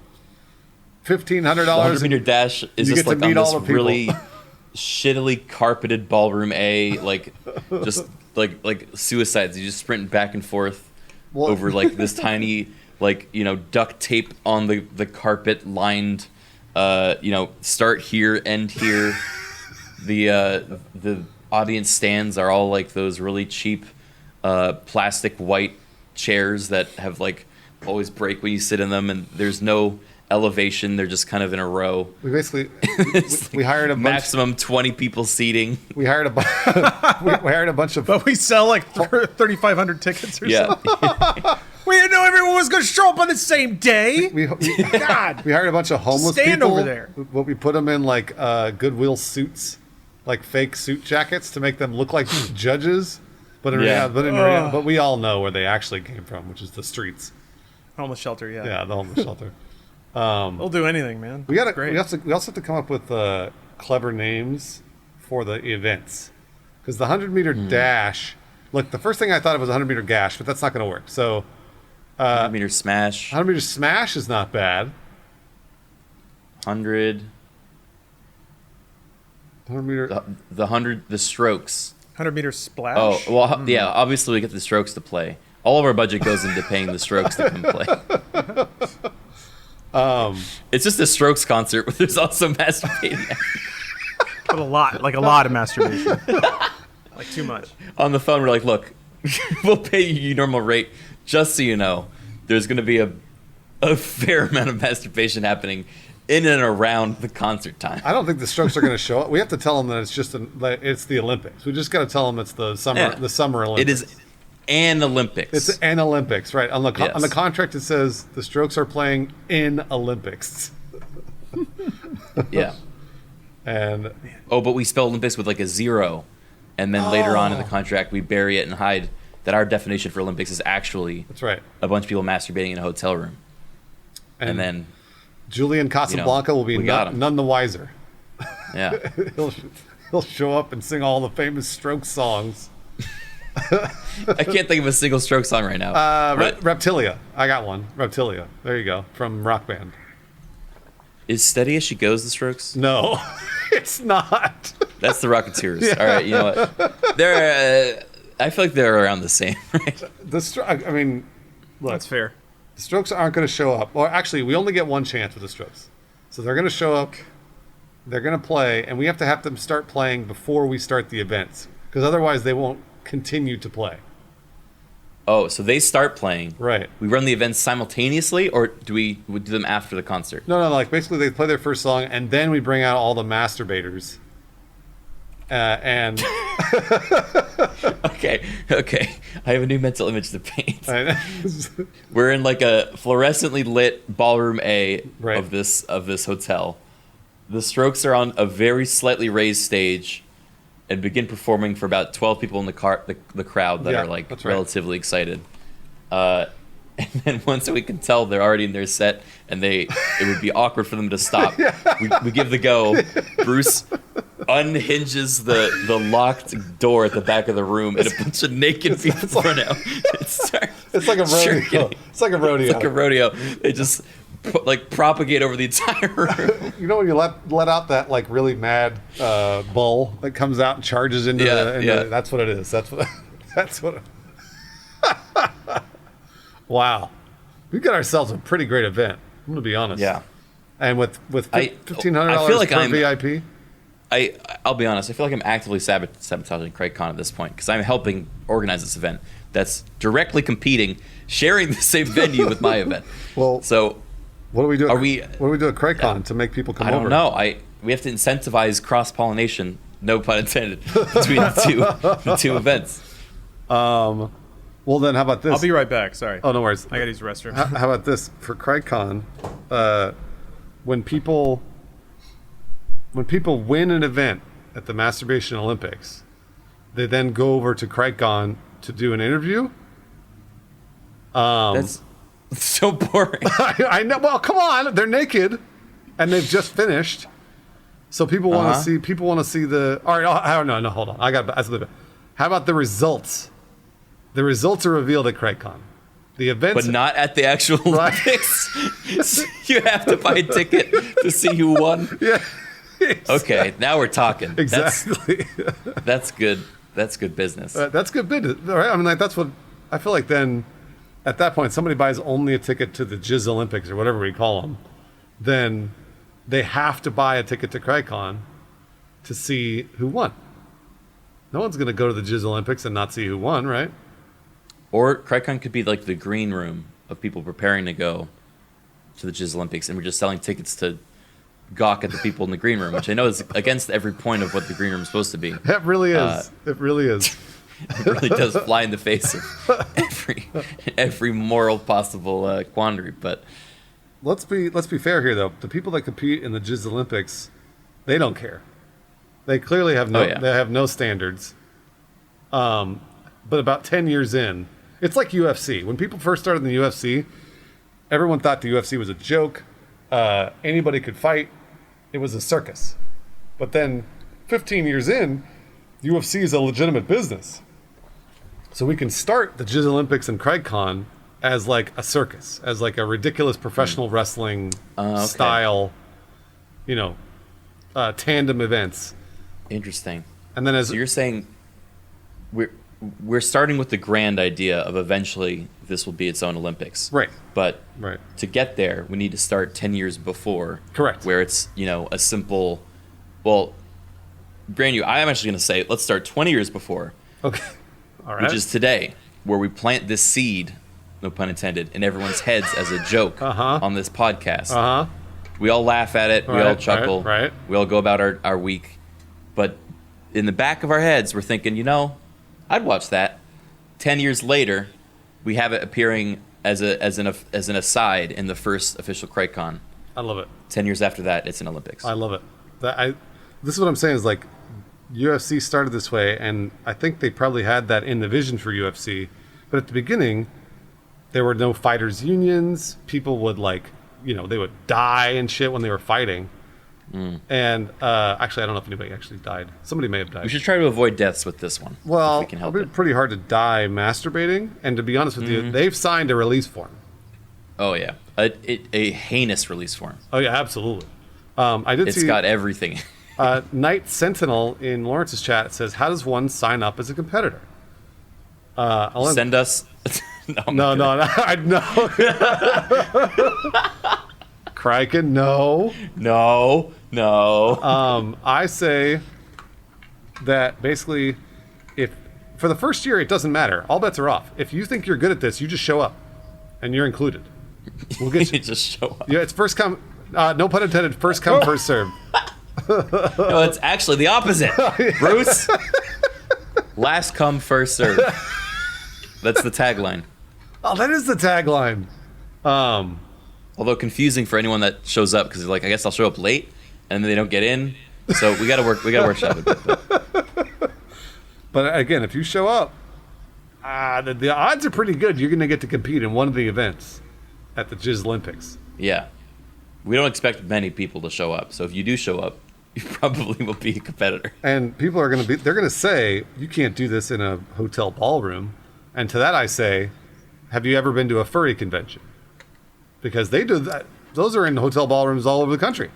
$1,500. 100-meter dash is you just get to like on meet all this the people. really shittily carpeted Ballroom A, like just like suicides. You just sprint back and forth Well- over like this tiny duct tape on the carpet lined. Start here, end here. The audience stands are all like those really cheap plastic white chairs that have like always break when you sit in them, and there's no elevation. They're just kind of in a row. We basically we hired a bunch. Maximum 20 people seating. We hired we hired a bunch of. But we sell like 3,500 tickets or Yeah. something. We didn't know everyone was going to show up on the same day. God. We hired a bunch of homeless Stand people. over there. But we put them in like Goodwill suits, like fake suit jackets to make them look like judges. But in Yeah. reality, but we all know where they actually came from, which is the streets. Homeless shelter, yeah. Yeah, the homeless shelter. They'll do anything, man. We got Great. we also have to come up with clever names for the events, because the 100-meter dash. Look, the first thing I thought of was a 100-meter gash, but that's not going to work. So 100-meter smash. 100-meter smash is not bad. 100. 100-meter. The strokes. 100-meter splash. Oh, well, yeah, obviously we get the strokes to play. All of our budget goes into paying the strokes to come play. It's just a strokes concert, but there's also masturbating But a lot of masturbation. Like too much. on the phone. We're like, look, we'll pay you your normal rate, just so you know, there's going to be a fair amount of masturbation happening in and around the concert time. I don't think the Strokes are going to show up. We have to tell them that it's the Olympics. We just got to tell them it's the summer Olympics. It is an Olympics. It's an Olympics, right? On the Yes. on the contract it says the Strokes are playing in Olympics. Yeah. And Oh, but we spell Olympics with like a 0, and then later on in the contract we bury it and hide that our definition for Olympics is actually that's right. a bunch of people masturbating in a hotel room, and then Julian Casablanca will be we got him. none the wiser. yeah, He'll show up and sing all the famous Strokes songs. I can't think of a single Stroke song right now. But Reptilia. I got one. Reptilia. There you go. From Rock Band. is Steady as She Goes the Strokes? No, it's not. That's the Rocketeers. All right, you know what? They're. I feel like they're around the same, right? I mean, look, That's fair. the Strokes aren't going to show up. Well, actually, we only get one chance with the Strokes. So they're going to show up, they're going to play, and we have to have them start playing before we start the events, because otherwise they won't continue to play. Oh, so they start playing. Right. We run the events simultaneously, or do we do them after the concert? No, like basically they play their first song, and then we bring out all the masturbators. And Okay. I have a new mental image to paint. and- We're in like a fluorescently lit ballroom A Right. of this hotel, The Strokes are on a very slightly raised stage and begin performing for about 12 people in the crowd that Yeah, are like that's right. relatively excited. And then once we can tell they're already in their set and it would be awkward for them to stop. We give the go. Bruce unhinges the locked door at the back of the room and a bunch of naked people run out. It's like a rodeo. It's like a rodeo. It's like a rodeo. They just propagate over the entire room. You know when you let out that like really mad bull that comes out and charges into that's what it is. That's what. Wow, we got ourselves a pretty great event. I'm gonna be honest. Yeah, and with $1,500 I feel like per VIP. I'll be honest. I feel like I'm actively sabotaging Criken at this point because I'm helping organize this event that's directly competing, sharing the same venue with my event. Well, so what do we do? What do we do at Criken to make people come over? I don't know. We have to incentivize cross pollination. No pun intended between the two events. Well, then how about this? I'll be right back. Sorry. Oh, no worries. I gotta use the restroom. How about this for Criken? When people win an event at the Masturbation Olympics, they then go over to Criken to do an interview. That's so boring. I know. Well, come on, they're naked, and they've just finished. So people want to see. People want to see the. All right. I don't know. No, hold on. How about the results? The results are revealed at Criken. The events, but not at the actual Olympics. You have to buy a ticket to see who won. Yeah. Exactly. Okay, now we're talking. Exactly. That's good. That's good business. That's good business, right? I mean, like that's what I feel like. Then, at that point, somebody buys only a ticket to the Jizz Olympics or whatever we call them. Then they have to buy a ticket to Criken to see who won. No one's going to go to the Jizz Olympics and not see who won, right? Or Criken could be like the green room of people preparing to go to the Jizz Olympics, and we're just selling tickets to gawk at the people in the green room, which I know is against every point of what the green room is supposed to be. It really is. It really is. It really does fly in the face of every moral possible quandary. But let's be fair here, though. The people that compete in the Jizz Olympics, they don't care. They clearly have they have no standards. But about 10 years in, it's like UFC. When people first started in the UFC, everyone thought the UFC was a joke. Anybody could fight. It was a circus. But then 15 years in, the UFC is a legitimate business. So we can start the Jizz Olympics and Criken as like a circus, as like a ridiculous professional wrestling style, tandem events. Interesting. And then so you're saying we're starting with the grand idea of eventually this will be its own Olympics. Right. But to get there, we need to start 10 years before. Correct. Where it's, a simple, well, brand new. I'm actually going to say, let's start 20 years before. Okay. All right. Which is today, where we plant this seed, no pun intended, in everyone's heads as a joke on this podcast. We all laugh at it. We all chuckle. Right. We all go about our week. But in the back of our heads, we're thinking, I'd watch that. 10 years later, we have it appearing as an aside in the first official Criken. I love it. 10 years after that, it's an Olympics. I love it. This is what I'm saying is like UFC started this way, and I think they probably had that in the vision for UFC. But at the beginning, there were no fighters unions. People would they would die and shit when they were fighting. And actually, I don't know if anybody actually died. Somebody may have died. We should try to avoid deaths with this one. Well, if we can help it'll be pretty hard to die masturbating. And to be honest with you, they've signed a release form. Oh yeah, a heinous release form. Oh yeah, absolutely. I did see. It's got everything. Night Sentinel in Lawrence's chat says, "How does one sign up as a competitor?" Send us. No. I know. Criken, no. I say that basically, if for the first year it doesn't matter, all bets are off. If you think you're good at this, you just show up, and you're included. We'll get you. Just show up. Yeah, it's first come. No pun intended. First come, first serve. No, it's actually the opposite. Bruce, last come, first serve. That's the tagline. Oh, that is the tagline. Although confusing for anyone that shows up because they're like, I guess I'll show up late. and then they don't get in. So we gotta workshop it. But again, if you show up, the odds are pretty good you're going to get to compete in one of the events at the Jizz Olympics. Yeah, we don't expect many people to show up. So if you do show up, you probably will be a competitor. And people are they're going to say, you can't do this in a hotel ballroom. And to that I say, have you ever been to a furry convention? Because they do that. Those are in hotel ballrooms all over the country.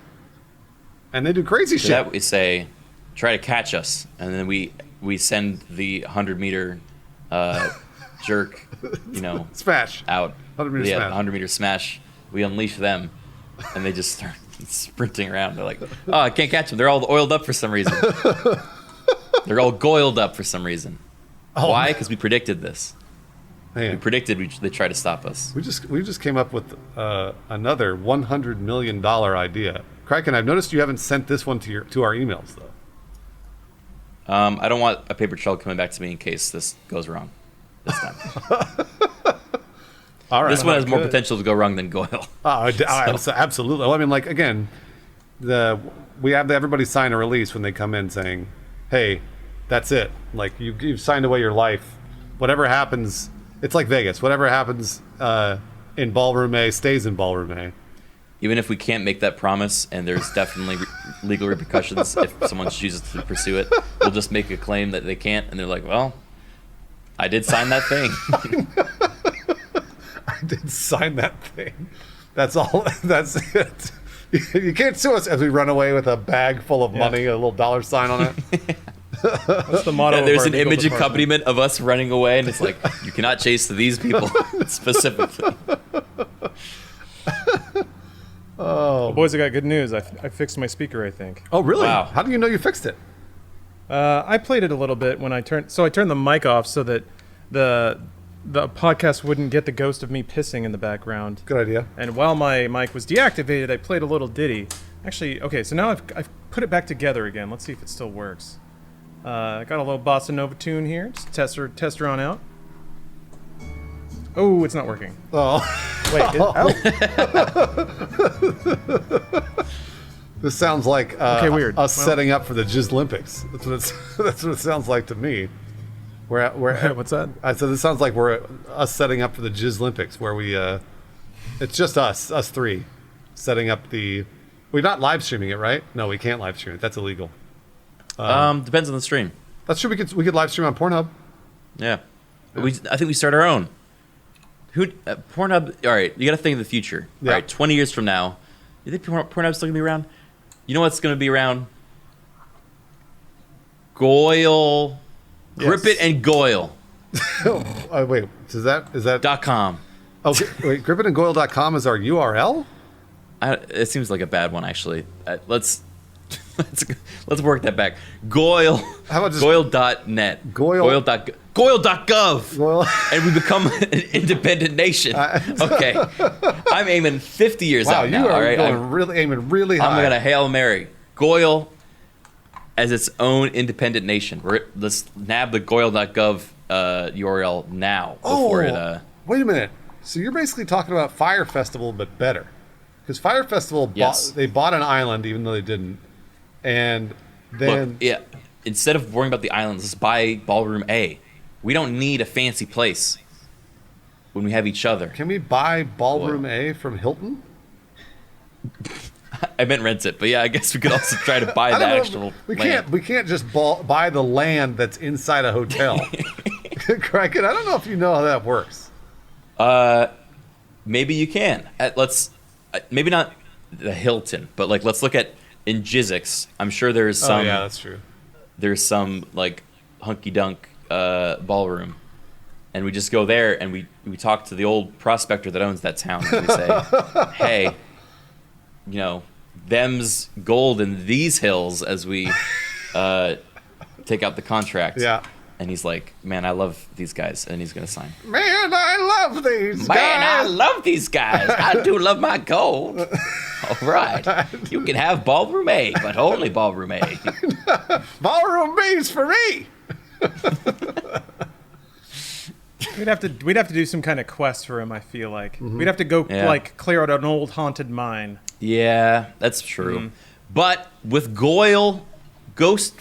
And they do crazy So shit. that we say, try to catch us, and then we send the 100-meter jerk, Smash. out. 100-meter smash. 100-meter smash. We unleash them, and they just start sprinting around. They're like, oh, I can't catch them. They're all oiled up for some reason. They're all goiled up for some reason. Oh, Why? Because we predicted this. We Man, predicted they try to stop us. we just came up with another $100 million idea. Criken, I've noticed you haven't sent this one to our emails though. I don't want a paper trail coming back to me in case this goes wrong this time. All right. This one has more Good. potential to go wrong than Goyle. Absolutely. Well, I mean, like again, we have everybody sign a release when they come in saying, "Hey, that's it. Like you've signed away your life. Whatever happens, it's like Vegas. Whatever happens in ballroom A stays in ballroom A." Even if we can't make that promise, and there's definitely legal repercussions if someone chooses to pursue it, we'll just make a claim that they can't, and they're like, "Well, I did sign that thing." I did sign that thing. That's all. That's it. You can't sue us as we run away with a bag full of money, a little dollar sign on it. That's the motto. Yeah, of there's our an legal image department. accompaniment of us running away, and it's like, you cannot chase these people specifically. Well, boys, I got good news. I fixed my speaker, I think. Oh, really? Wow. How do you know you fixed it? I played it a little bit when I turned the mic off so that the podcast wouldn't get the ghost of me pissing in the background. Good idea. And while my mic was deactivated, I played a little ditty. Actually, okay, so now I've put it back together again. Let's see if it still works. I got a little bossa nova tune here. Just test her on out. Oh, it's not working. Oh, Wait, this sounds like Okay, weird. us Well- setting up for the Jizz Olympics. That's what it sounds like to me. what's that? I said this sounds like we're us setting up for the Jizz Olympics, where we it's just us three setting up we're not live streaming it, right? No, we can't live stream it. That's illegal. Depends on the stream. That's true. We could live stream on Pornhub. Yeah. I think we start our own. Pornhub, all right, you got to think of the future. Yeah. All right, 20 years from now, you think Pornhub's still going to be around? You know what's going to be around? Goyle. Yes. Grip it and Goyle. Wait, is that .com. okay? Wait, gripitandgoyle.com is our URL. It seems like a bad one, actually. Let's work that back. Goyle. How about just Goyle.net. Goyle- Goyle.gov. Goyle. And we become an independent nation. Okay. I'm aiming 50 years Wow, out now. you are all right? aiming really high. I'm going to Hail Mary. Goyle as its own independent nation. Let's nab the Goyle.gov URL now before it. Wait a minute. So you're basically talking about Fire Festival, but better. Because Fire Festival, Yes. they bought an island, even though they didn't. And then... Look, yeah, instead of worrying about the islands, let's buy Ballroom A. We don't need a fancy place when we have each other. Can we buy Ballroom A from Hilton? I meant rent it, but yeah, I guess we could also try to buy I the don't know. actual We land. can't just buy the land that's inside a hotel. Criken, I don't know if you know how that works. Maybe you can. Maybe not the Hilton, but like let's look at in Jizzix. I'm sure there's some. that's true. There's some like hunky dunk ballroom, and we just go there and we talk to the old prospector that owns that town and we say, hey, them's gold in these hills as we take out the contract. Yeah. And he's like, man, I love these guys, and he's gonna sign. Man, I love these Man, I guys. love these guys. I do love my gold. All right. You can have Ballroom A, but only Ballroom A. Ballroom B's for me. We'd have to do some kind of quest for him. I feel like we'd have to go Yeah. like clear out an old haunted mine. Yeah, that's true. But with Goyle Ghost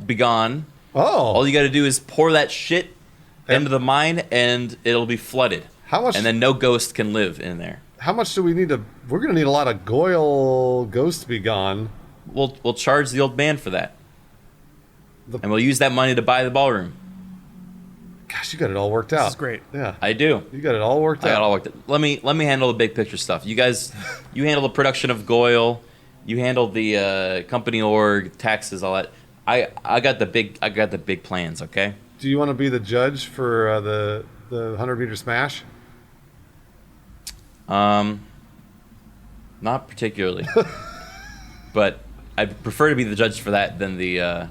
Begone, all you got to do is pour that shit into the mine, and it'll be flooded. How much? And then no ghost can live in there. How much do we need to? We're going to need a lot of Goyle Ghost Begone. We'll charge the old man for that, and we'll use that money to buy the ballroom. Gosh, you got it all worked out. This is great. Yeah, I do. You got it all worked out. I got it all worked out. Let me handle the big picture stuff. You guys, you handle the production of Goyle. You handle the company org, taxes, all that. I got the big plans. Okay. Do you want to be the judge for the 100-meter smash? Not particularly, but I prefer to be the judge for that than the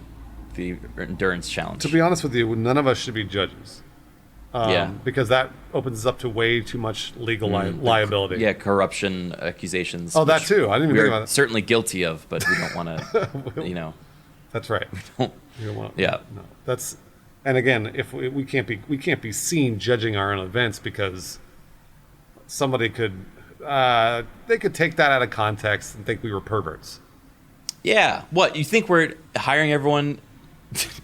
endurance challenge. To be honest with you, none of us should be judges. Yeah. Because that opens us up to way too much legal liability. Yeah, corruption accusations. Oh, that too. I didn't even think We're about that. certainly guilty of, but we don't want to. That's right. don't- You don't want. Yeah. No. That's. And again, if we can't be seen judging our own events because somebody could they could take that out of context and think we were perverts. Yeah. What, you think we're hiring everyone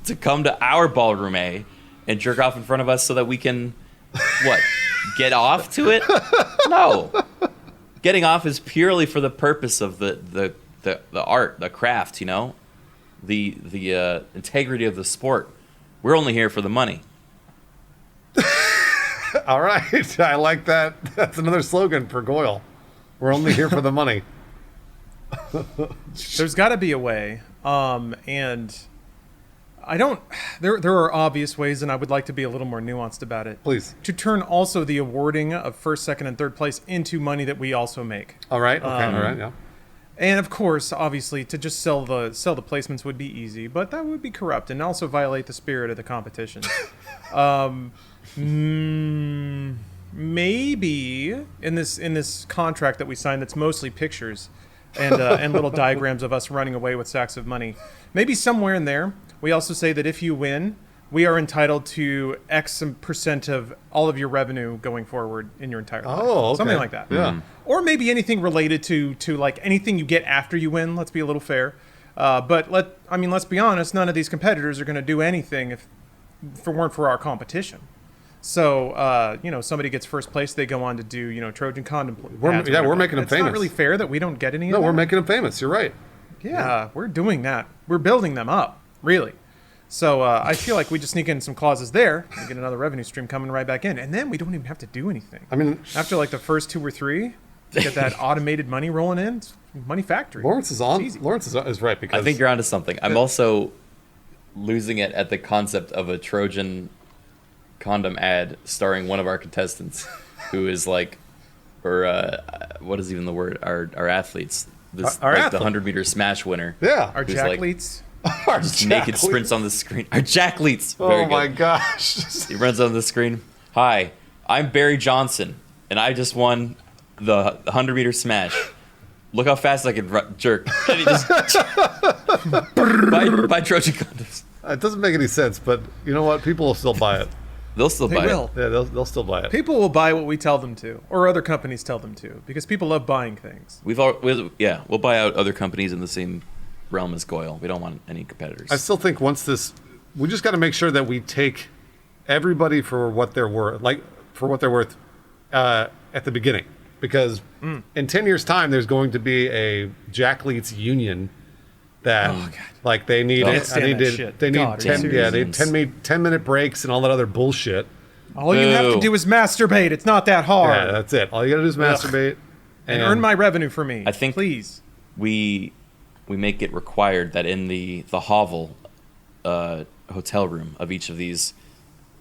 to come to our ballroom A and jerk off in front of us so that we can get off to it? No. Getting off is purely for the purpose of the art, the craft, the integrity of the sport. We're only here for the money. All right, I like that. That's another slogan for Goyle. We're only here for the money. There's got to be a way, and I don't. There are obvious ways, and I would like to be a little more nuanced about it. Please. To turn also the awarding of first, second, and third place into money that we also make. All right. Okay. All right. Yeah. And of course, obviously, to just sell the placements would be easy, but that would be corrupt and also violate the spirit of the competition. Maybe in this contract that we signed, that's mostly pictures and little diagrams of us running away with sacks of money. Maybe somewhere in there, we also say that if you win, we are entitled to X percent of all of your revenue going forward in your entire life. Oh, okay. Something like that. Yeah. Or maybe anything related to like anything you get after you win. Let's be a little fair. But let's be honest. None of these competitors are going to do anything if it weren't for our competition. So somebody gets first place, they go on to do Trojan condom. We're making them It's famous. not really fair that we don't get any. No, of that. we're making them famous. You're right. Yeah, we're doing that. We're building them up, really. So I feel like we just sneak in some clauses there, we get another revenue stream coming right back in, and then we don't even have to do anything. I mean, After like the first 2 or 3, get that automated money rolling in. It's money factory. Lawrence is on. It's easy. Lawrence is right because I think you're onto something. I'm also losing it at the concept of a Trojan condom ad starring one of our contestants who is like, or what is even the word? Our athletes. This Our like athlete. the 100-meter smash winner. Yeah. Our who's like- jackleets. Our Just naked jackleets. sprints on the screen. Our jackleets. Oh Very my good. gosh. He runs on the screen. Hi, I'm Barry Johnson, and I just won the 100-meter smash. Look how fast I can jerk. And he just buy Trojan condoms. It doesn't make any sense, but you know what? People will still buy it. They'll still They buy will. it. Yeah, they'll still buy it. People will buy what we tell them to, or other companies tell them to, because people love buying things. We'll buy out other companies in the same realm as Goyle. We don't want any competitors. I still think we just got to make sure that we take everybody for what they're worth, at the beginning, because in 10 years' time, there's going to be a Jackleets union that, like, they need, Can't stand that shit. they need God, are you 10, yeah, they serious? need 10-minute breaks and all that other bullshit. All you have to Boo. do is masturbate. It's not that hard. Yeah, that's it. All you got to do is masturbate and earn my revenue for me. I think- please. we make it required that in the hovel hotel room of each of these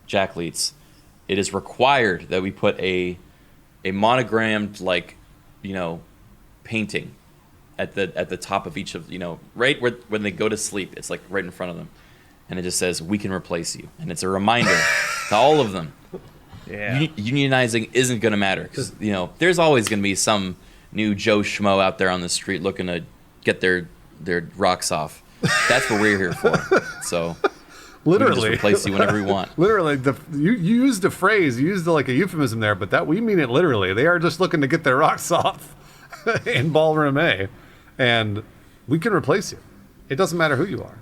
Jackleets, it is required that we put a monogrammed painting at the top of each of right where when they go to sleep. It's like right in front of them, and it just says, "We can replace you," and it's a reminder to all of them. Yeah. Unionizing isn't going to matter because there's always going to be some new Joe Schmo out there on the street looking to get their rocks off. That's what we're here for. So we can just Literally. replace you whenever we want. Literally, you used a phrase, you used like a euphemism there, but that we mean it literally. They are just looking to get their rocks off in ballroom A, and we can replace you. It doesn't matter who you are.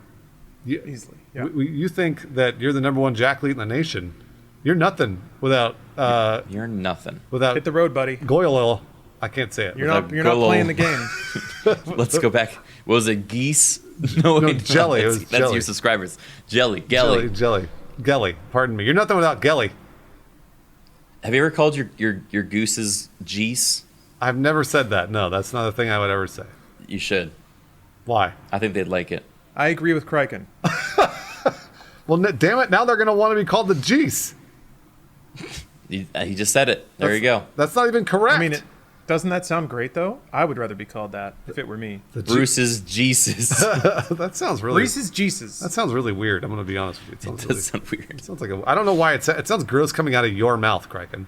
Easily. Yeah. You think that you're the number one jacklead in the nation. You're nothing without You're nothing. without Hit the road, buddy. goyle oil. I can't say it. You're not Golo. playing the game. Let's go back. What was it? Geese? No, jelly. It was That's jelly. your subscribers. Jelly. Gelly. Pardon me. You're nothing without Gelly. Have you ever called your gooses geese? I've never said that. No, that's not a thing I would ever say. You should. Why? I think they'd like it. I agree with Criken. Well, damn it! Now they're going to want to be called the Geese. He just said it. There you go. That's not even correct. I mean, doesn't that sound great though? I would rather be called that if it were me. Bruce's Jesus. That sounds really. Reese's Jesus. That sounds really weird. I'm going to be honest with you. It sounds It really. does sound weird. It sounds like I don't know why it sounds gross coming out of your mouth, Criken.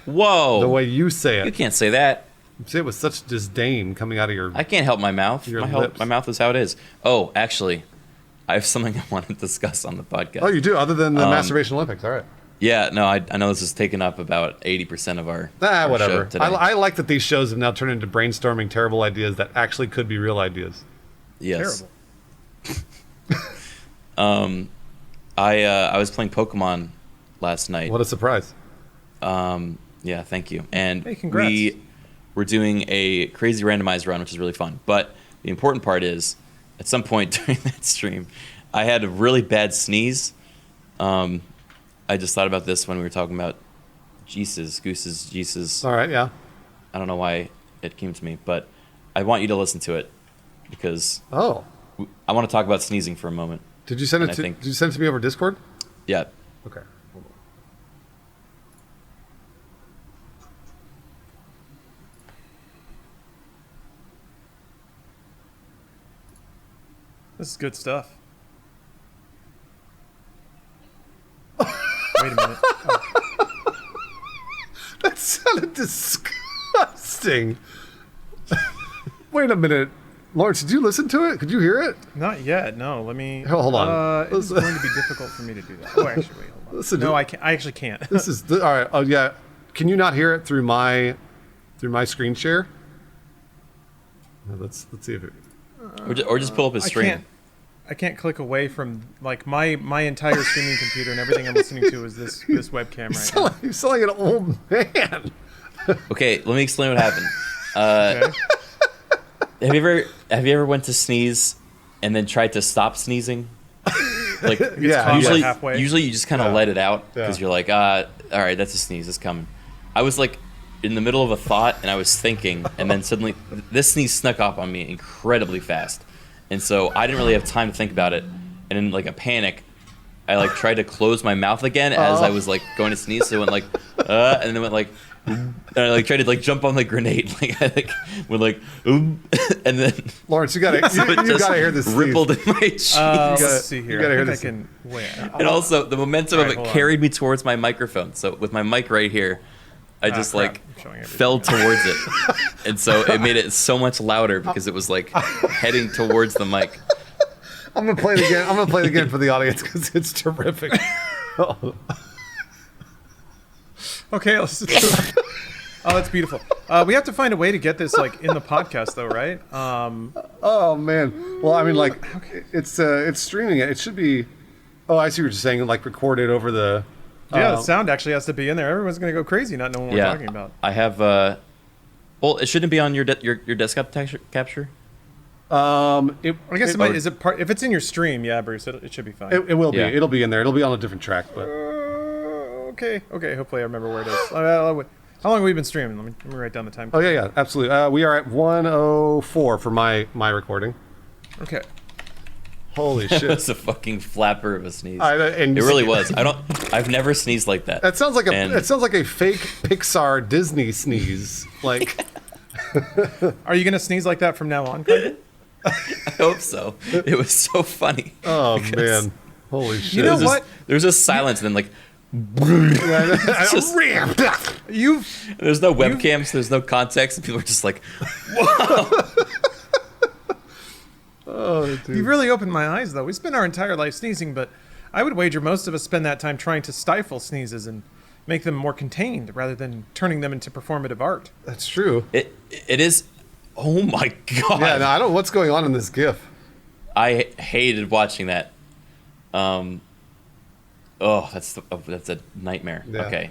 Whoa. The way you say You it. can't say that. You say it with such disdain coming out of your. I can't help my mouth. Your My lips. mouth is how it is. Oh, actually, I have something I want to discuss on the podcast. Oh, you do. Other than the masturbation Olympics, all right. Yeah, no, I know this has taken up about 80% of our Whatever. show today. I like that these shows have now turned into brainstorming terrible ideas that actually could be real ideas. Yes. Terrible. I was playing Pokemon last night. What a surprise! Yeah, thank you. And Hey, congrats. we were doing a crazy randomized run, which is really fun. But the important part is, at some point during that stream, I had a really bad sneeze. I just thought about this when we were talking about gooses, Jesus. All right, yeah. I don't know why it came to me, but I want you to listen to it because Oh, I want to talk about sneezing for a moment. did you send it And I to? think- Did you send it to me over Discord? Yeah. Okay. Hold on. This is good stuff. Wait a minute. Oh, That sounded disgusting. Wait a minute, Lawrence. Did you listen to it? Could you hear it? not yet. No, let me. Hold on. It's going to be difficult for me to do that. Oh, actually, wait. Hold on. Listen to- No, I can't. I actually can't. This is all right. Oh yeah. Can you not hear it through my screen share? Let's see if it. Or just pull up a stream. I can't click away from like my entire streaming computer and everything I'm listening to is this webcam right now. You sound like an old man. Okay, let me explain what happened. Okay. Have you ever went to sneeze and then tried to stop sneezing? Like Yeah. usually halfway. usually you just kind of Yeah. let it out because Yeah. you're like, all right, that's a sneeze, it's coming. I was like in the middle of a thought and I was thinking, and then suddenly this sneeze snuck up on me incredibly fast, and so I didn't really have time to think about it. And in like a panic, I like tried to close my mouth again as I was like going to sneeze. So it went like, and then went like, and I like tried to like jump on the grenade, like I like went like, and then Lawrence, you gotta it just gotta hear this. rippled in my cheek. Let's gotta- see you here. gotta I hear think I this. can. Wait. And also, the momentum Alright, of hold it on. carried me towards my microphone. So with my mic right here, I just crap. like I'm showing everything. fell towards it, and so it made it so much louder because it was like heading towards the mic. I'm gonna play it again. I'm gonna play it again for the audience because it's terrific. Okay. Let's Oh, that's beautiful. We have to find a way to get this like in the podcast, though, right? Oh man. Well, I mean, like, it's streaming it. It should be. Oh, I see what you're saying. Like, recorded over the. Yeah, the sound actually has to be in there. Everyone's gonna go crazy not knowing what we're talking about. I have. Well, it shouldn't be on your your desktop capture. I guess it might. or- Is it part? If it's in your stream, yeah, Bruce, it should be fine. It will be. Yeah. It'll be in there. It'll be on a different track, but. Okay. Hopefully, I remember where it is. How long have we been streaming? Let me write down the time. Oh yeah, absolutely. We are at 1:04 for my recording. Okay. Holy It shit! was a fucking flapper of a sneeze. And It really was. I've never sneezed like that. That sounds like And- it sounds like a fake Pixar Disney sneeze. Like, Are you gonna sneeze like that from now on, Craig? I hope so. It was so funny. oh Because man, holy shit! You know There's just- what? There's just silence, and then like just- You've there's no webcams, there's no context, and people are just like, Oh, dude. You've really opened my eyes, though. We spend our entire life sneezing, but I would wager most of us spend that time trying to stifle sneezes and make them more contained rather than turning them into performative art. That's true. it is. Oh my god! Yeah, no, I don't know what's going on in this GIF. I hated watching that. Oh, that's a nightmare. Yeah. Okay.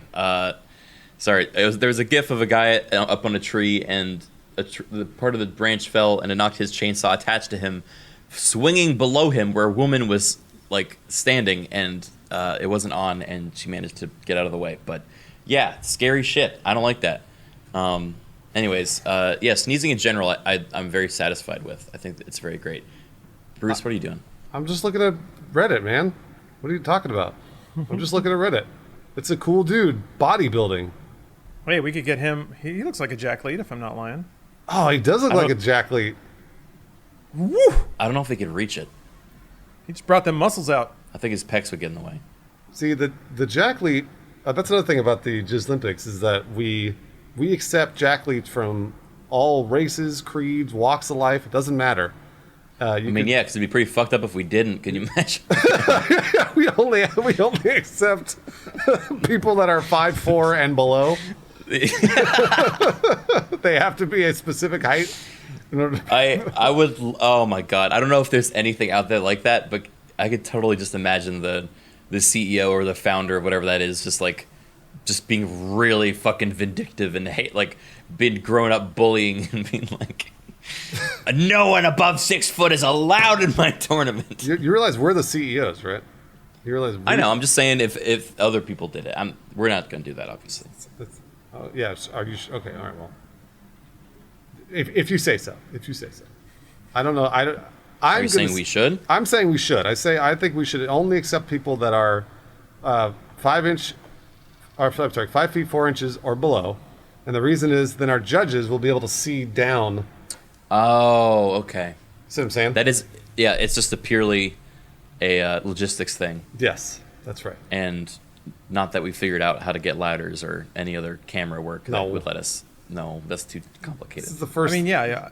Sorry. There was a GIF of a guy up on a tree, and the part of the branch fell, and it knocked his chainsaw attached to him, swinging below him where a woman was like standing, and it wasn't on, and she managed to get out of the way. But yeah, scary shit. I don't like that. Anyways, yeah, sneezing in general, I'm very satisfied with. I think it's very great. Bruce, what are you doing? I'm just looking at Reddit, man. What are you talking about? I'm just looking at Reddit. It's a cool dude, bodybuilding. Wait, we could get him. He looks like a Jack Lead, if I'm not lying. Oh, he does look like a Jack Lee. Woo! I don't know if he could reach it. He just brought them muscles out. I think his pecs would get in the way. See, the Jack Lee, that's another thing about the Jizz Olympics, is that we accept Jack Leads from all races, creeds, walks of life. It doesn't matter. Yeah, because it'd be pretty fucked up if we didn't. Can you imagine? we only accept people that are 5'4" and below. They have to be a specific height. In order to... I would. Oh my god! I don't know if there's anything out there like that, but I could totally just imagine the CEO or the founder of whatever that is, just being really fucking vindictive and hate, like being grown up bullying and being like. No one above 6 foot is allowed in my tournament. You realize we're the CEOs, right? You realize I know. I'm just saying if other people did it, we're not going to do that, obviously. Yeah. Are you okay? All right. Well, if you say so, I don't know. Are you saying we should? I'm saying we should. I think we should only accept people that are 5 feet 4 inches or below, and the reason is then our judges will be able to see down. Oh, okay. See what I'm saying? That is, yeah. It's just purely a logistics thing. Yes, that's right. And not that we figured out how to get ladders or any other camera work that would let us. No, that's too complicated. This is the first. I mean, yeah.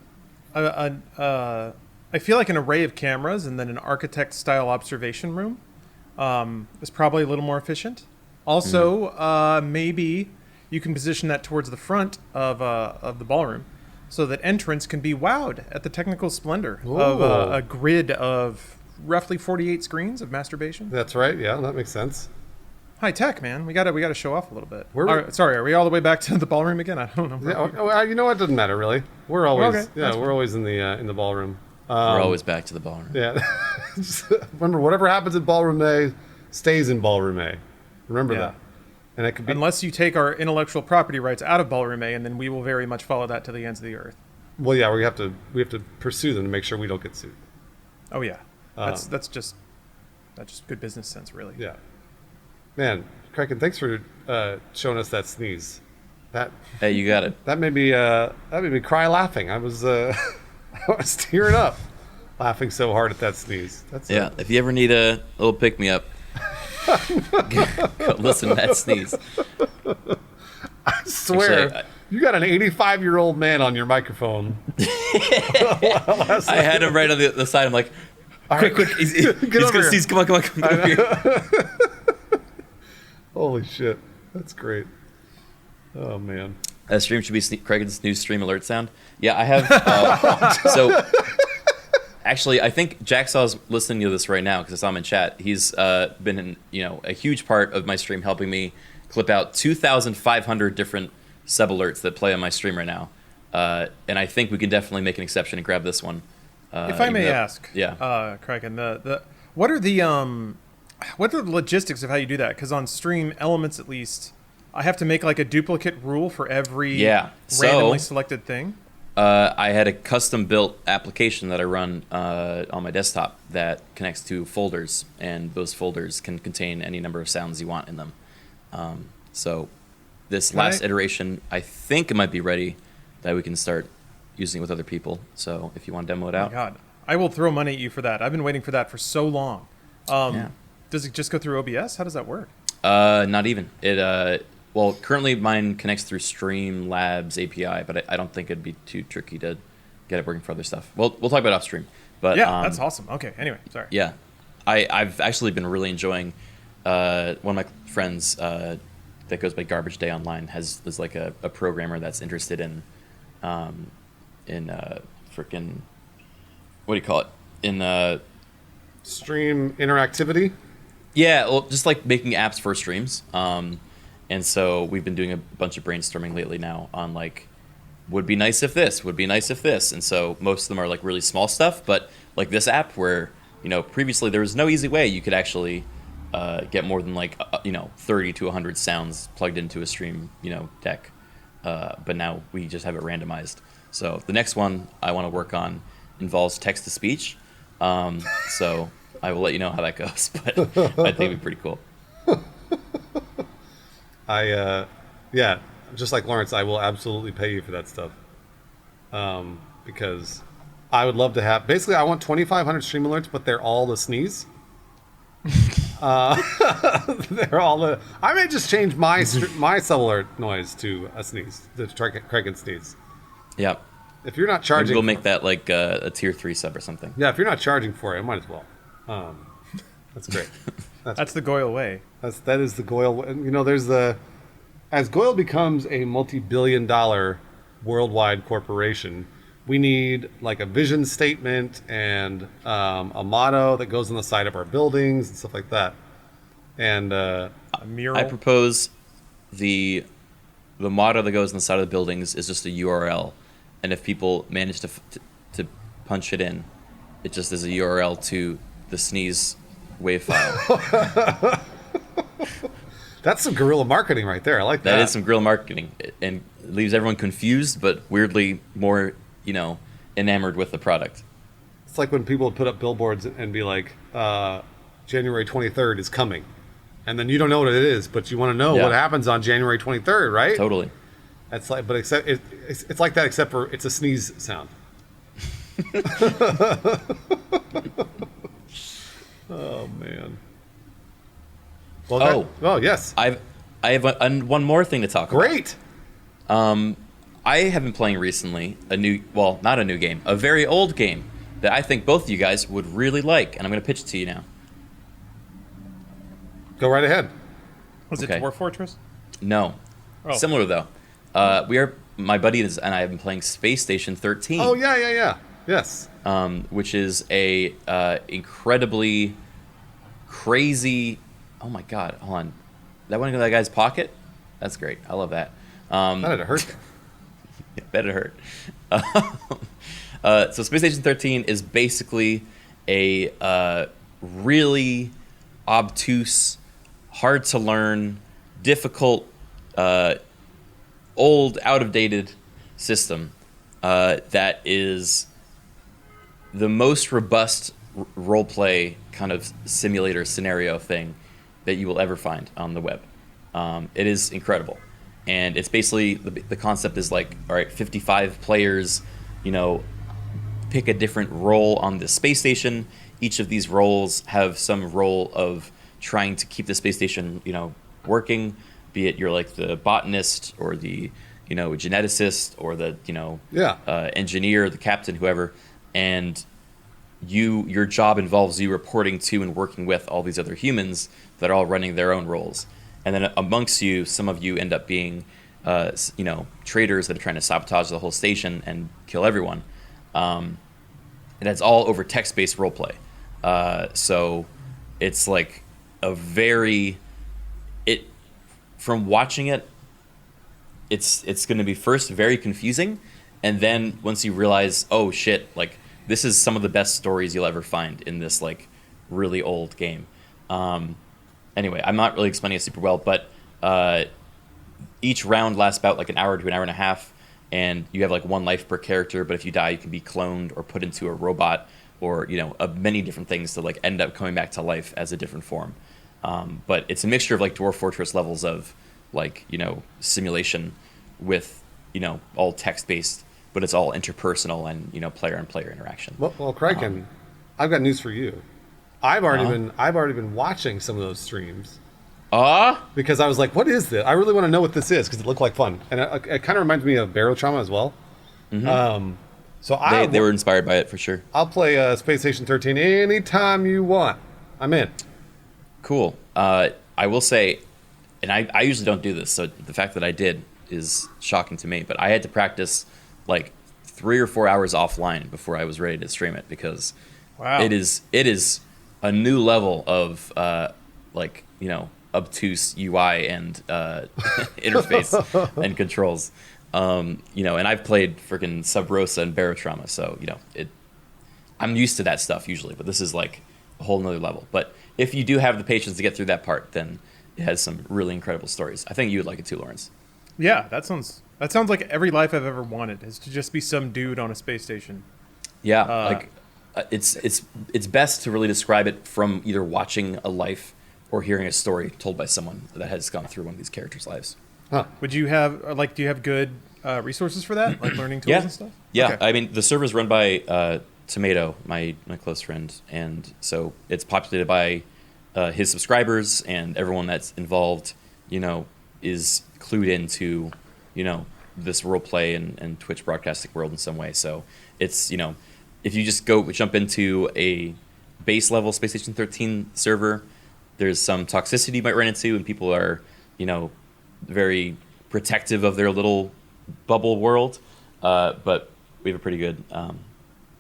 I feel like an array of cameras and then an architect-style observation room is probably a little more efficient. Also, maybe you can position that towards the front of the ballroom, so that entrants can be wowed at the technical splendor of a grid of roughly 48 screens of masturbation. That's right. Yeah, that makes sense. High tech, man. We gotta show off a little bit. Sorry, are we all the way back to the ballroom again? I don't know. Yeah, you know what? It doesn't matter really. We're always Okay, we're always in the ballroom. We're always back to the ballroom. Yeah. Just remember, whatever happens in ballroom A stays in ballroom A. Remember that. And it could be unless you take our intellectual property rights out of ballroom A, and then we will very much follow that to the ends of the earth. Well, yeah, we have to pursue them to make sure we don't get sued. Oh yeah, that's just good business sense, really. Yeah, man, Criken, thanks for showing us that sneeze. Hey, you got it. That made me cry laughing. I was I was tearing up, laughing so hard at that sneeze. If you ever need a little pick me up, go listen to that sneeze. I swear. Actually, you got an 85-year-old man on your microphone. I had him right on the side. I'm like, quick, he's gonna sneeze. Come on here. Holy shit, that's great. Oh man, that stream should be Criken's new stream alert sound. Yeah, I have. So, actually, I think Jacksaw's listening to this right now because I saw him in chat. He's been a huge part of my stream, helping me clip out 2,500 different sub alerts that play on my stream right now, and I think we can definitely make an exception and grab this one. If I may ask, Criken, what are the logistics of how you do that? Because on stream elements, at least, I have to make like a duplicate rule for every randomly selected thing. I had a custom built application that I run on my desktop that connects to folders, and those folders can contain any number of sounds you want in them. So this last iteration, I think it might be ready that we can start using it with other people. So if you want to demo it out. Oh my God, I will throw money at you for that. I've been waiting for that for so long. Does it just go through OBS? How does that work? Not even. Well, currently mine connects through Streamlabs API, but I don't think it'd be too tricky to get it working for other stuff. We'll talk about off stream. But yeah, that's awesome. Okay, anyway, sorry. Yeah, I've actually been really enjoying. One of my friends that goes by Garbage Day Online is like a programmer that's interested in freaking, what do you call it? In Stream interactivity. Yeah, well, just like making apps for streams. And so we've been doing a bunch of brainstorming lately now on like, would be nice if this, would be nice if this. And so most of them are like really small stuff, but like this app where, previously there was no easy way you could actually get more than like, 30 to 100 sounds plugged into a stream, deck. But now we just have it randomized. So the next one I want to work on involves text to speech. So I will let you know how that goes, but I think it'd be pretty cool. Yeah, just like Lawrence, I will absolutely pay you for that stuff. Because I would love to have, basically I want 2,500 stream alerts, but they're all the sneeze. They're all the, I may just change my sub alert noise to a sneeze, the Criken sneeze. Yep. If you're not charging, maybe we'll make that like a tier 3 sub or something. Yeah, if you're not charging for it, I might as well. That's great. That's the Goyle way. That is the Goyle way. There's as Goyle becomes a multi-billion-dollar worldwide corporation, we need like a vision statement and a motto that goes on the side of our buildings and stuff like that. And a mural. I propose the motto that goes on the side of the buildings is just a URL, and if people manage to punch it in, it just is a URL to the sneeze wave file. That's some guerrilla marketing right there. I like that. That is some guerrilla marketing, and it leaves everyone confused, but weirdly more, enamored with the product. It's like when people put up billboards and be like, January 23rd is coming. And then you don't know what it is, but you want to know what happens on January 23rd, right? Totally. That's like, but except it's like that, except for it's a sneeze sound. Oh man. Well, yes. I have one more thing to talk about. Great. I have been playing recently not a new game, a very old game that I think both of you guys would really like, and I'm going to pitch it to you now. Go right ahead. Was it Dwarf Fortress? No. Oh. Similar though. My buddy and I have been playing Space Station 13. Oh yeah. Yes. Which is a incredibly crazy. Oh my God! Hold on. That went into that guy's pocket. That's great. I love that. That had to hurt. Yeah, bet it hurt. So Space Station 13 is basically a really obtuse, hard to learn, difficult, old, out of dated system that is the most robust roleplay kind of simulator scenario thing that you will ever find on the web. It is incredible. And it's basically, the concept is like, all right, 55 players, pick a different role on the space station. Each of these roles have some role of trying to keep the space station, working, be it you're like the botanist or the, geneticist or the, engineer, the captain, whoever. And your job involves you reporting to and working with all these other humans that are all running their own roles. And then amongst you, some of you end up being, traitors that are trying to sabotage the whole station and kill everyone. And it's all over text-based roleplay. So it's like from watching it, it's going to be first very confusing. And then once you realize, oh shit, like this is some of the best stories you'll ever find in this like really old game. Anyway, I'm not really explaining it super well, but each round lasts about like an hour to an hour and a half, and you have like one life per character, but if you die, you can be cloned or put into a robot or, many different things to like end up coming back to life as a different form. But it's a mixture of like Dwarf Fortress levels of like, simulation with, all text-based, but it's all interpersonal and, player-on-player interaction. Well, Criken, I've got news for you. I've already been watching some of those streams. Because I was like, what is this? I really want to know what this is because it looked like fun. And it kind of reminds me of Barotrauma as well. Mm-hmm. So they were inspired by it for sure. I'll play Space Station 13 anytime you want. I'm in. Cool. I will say, and I usually don't do this, so the fact that I did is shocking to me, but I had to practice like 3 or 4 hours offline before I was ready to stream it, because Wow. it is a new level of like, you know, obtuse UI and interface and controls. You know, and I've played freaking Sub Rosa and Barotrauma, so you know I'm used to that stuff usually, but this is like a whole nother level. But if you do have the patience to get through that part, then it has some really incredible stories. I think you would like it too, Lawrence. Yeah, that sounds like every life I've ever wanted, is to just be some dude on a space station. Yeah, like it's best to really describe it from either watching a life or hearing a story told by someone that has gone through one of these characters' lives. Huh. Would you have do you have good resources for that, like learning tools Yeah, and stuff? yeah. Okay. I mean, the server's run by Tomato, my close friend, and so it's populated by his subscribers, and everyone that's involved, you know, is clued into, you know, this role play and Twitch broadcasting world in some way. So it's, you know, if you just jump into a base level Space Station 13 server, there's some toxicity you might run into, and people are, you know, very protective of their little bubble world. But we have a pretty good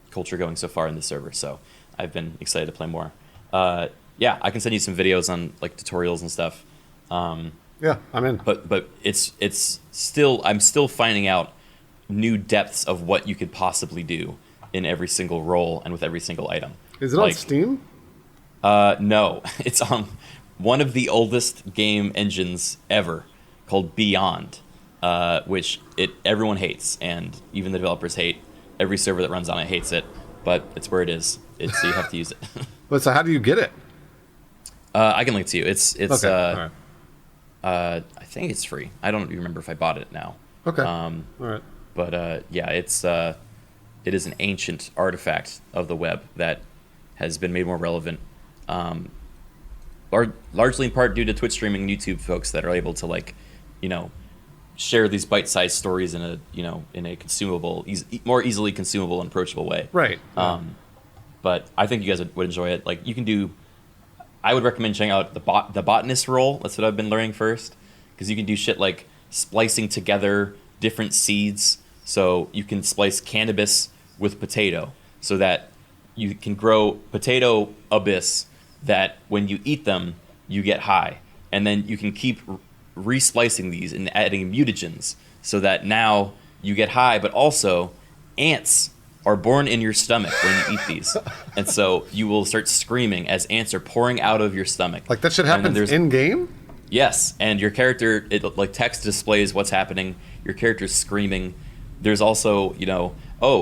culture going so far in this server, so I've been excited to play more. Yeah, I can send you some videos on like tutorials and stuff. Yeah, I'm in. But it's still, I'm still finding out new depths of what you could possibly do in every single role and with every single item. Is it on Steam? No, it's on one of the oldest game engines ever, called Beyond, which everyone hates, and even the developers hate. Every server that runs on it hates it, but it's where it is. So you have to use it. But so how do you get it? I can link it to you. It's Okay. All right. I think it's free. I don't remember if I bought it now. Okay. All right. But yeah, it is an ancient artifact of the web that has been made more relevant, largely in part due to Twitch streaming and YouTube folks that are able to, like, you know, share these bite-sized stories in a consumable, more easily consumable and approachable way. Right. But I think you guys would enjoy it. Like, you can do. I would recommend checking out the botanist role. That's what I've been learning first, because you can do shit like splicing together different seeds. So you can splice cannabis with potato, so that you can grow potato abyss that when you eat them, you get high. And then you can keep resplicing these and adding mutagens, so that now you get high, but also ants are born in your stomach when you eat these. And so you will start screaming as ants are pouring out of your stomach. Like that shit happens in game? Yes, and your character, like text displays what's happening. Your character's screaming. There's also, you know,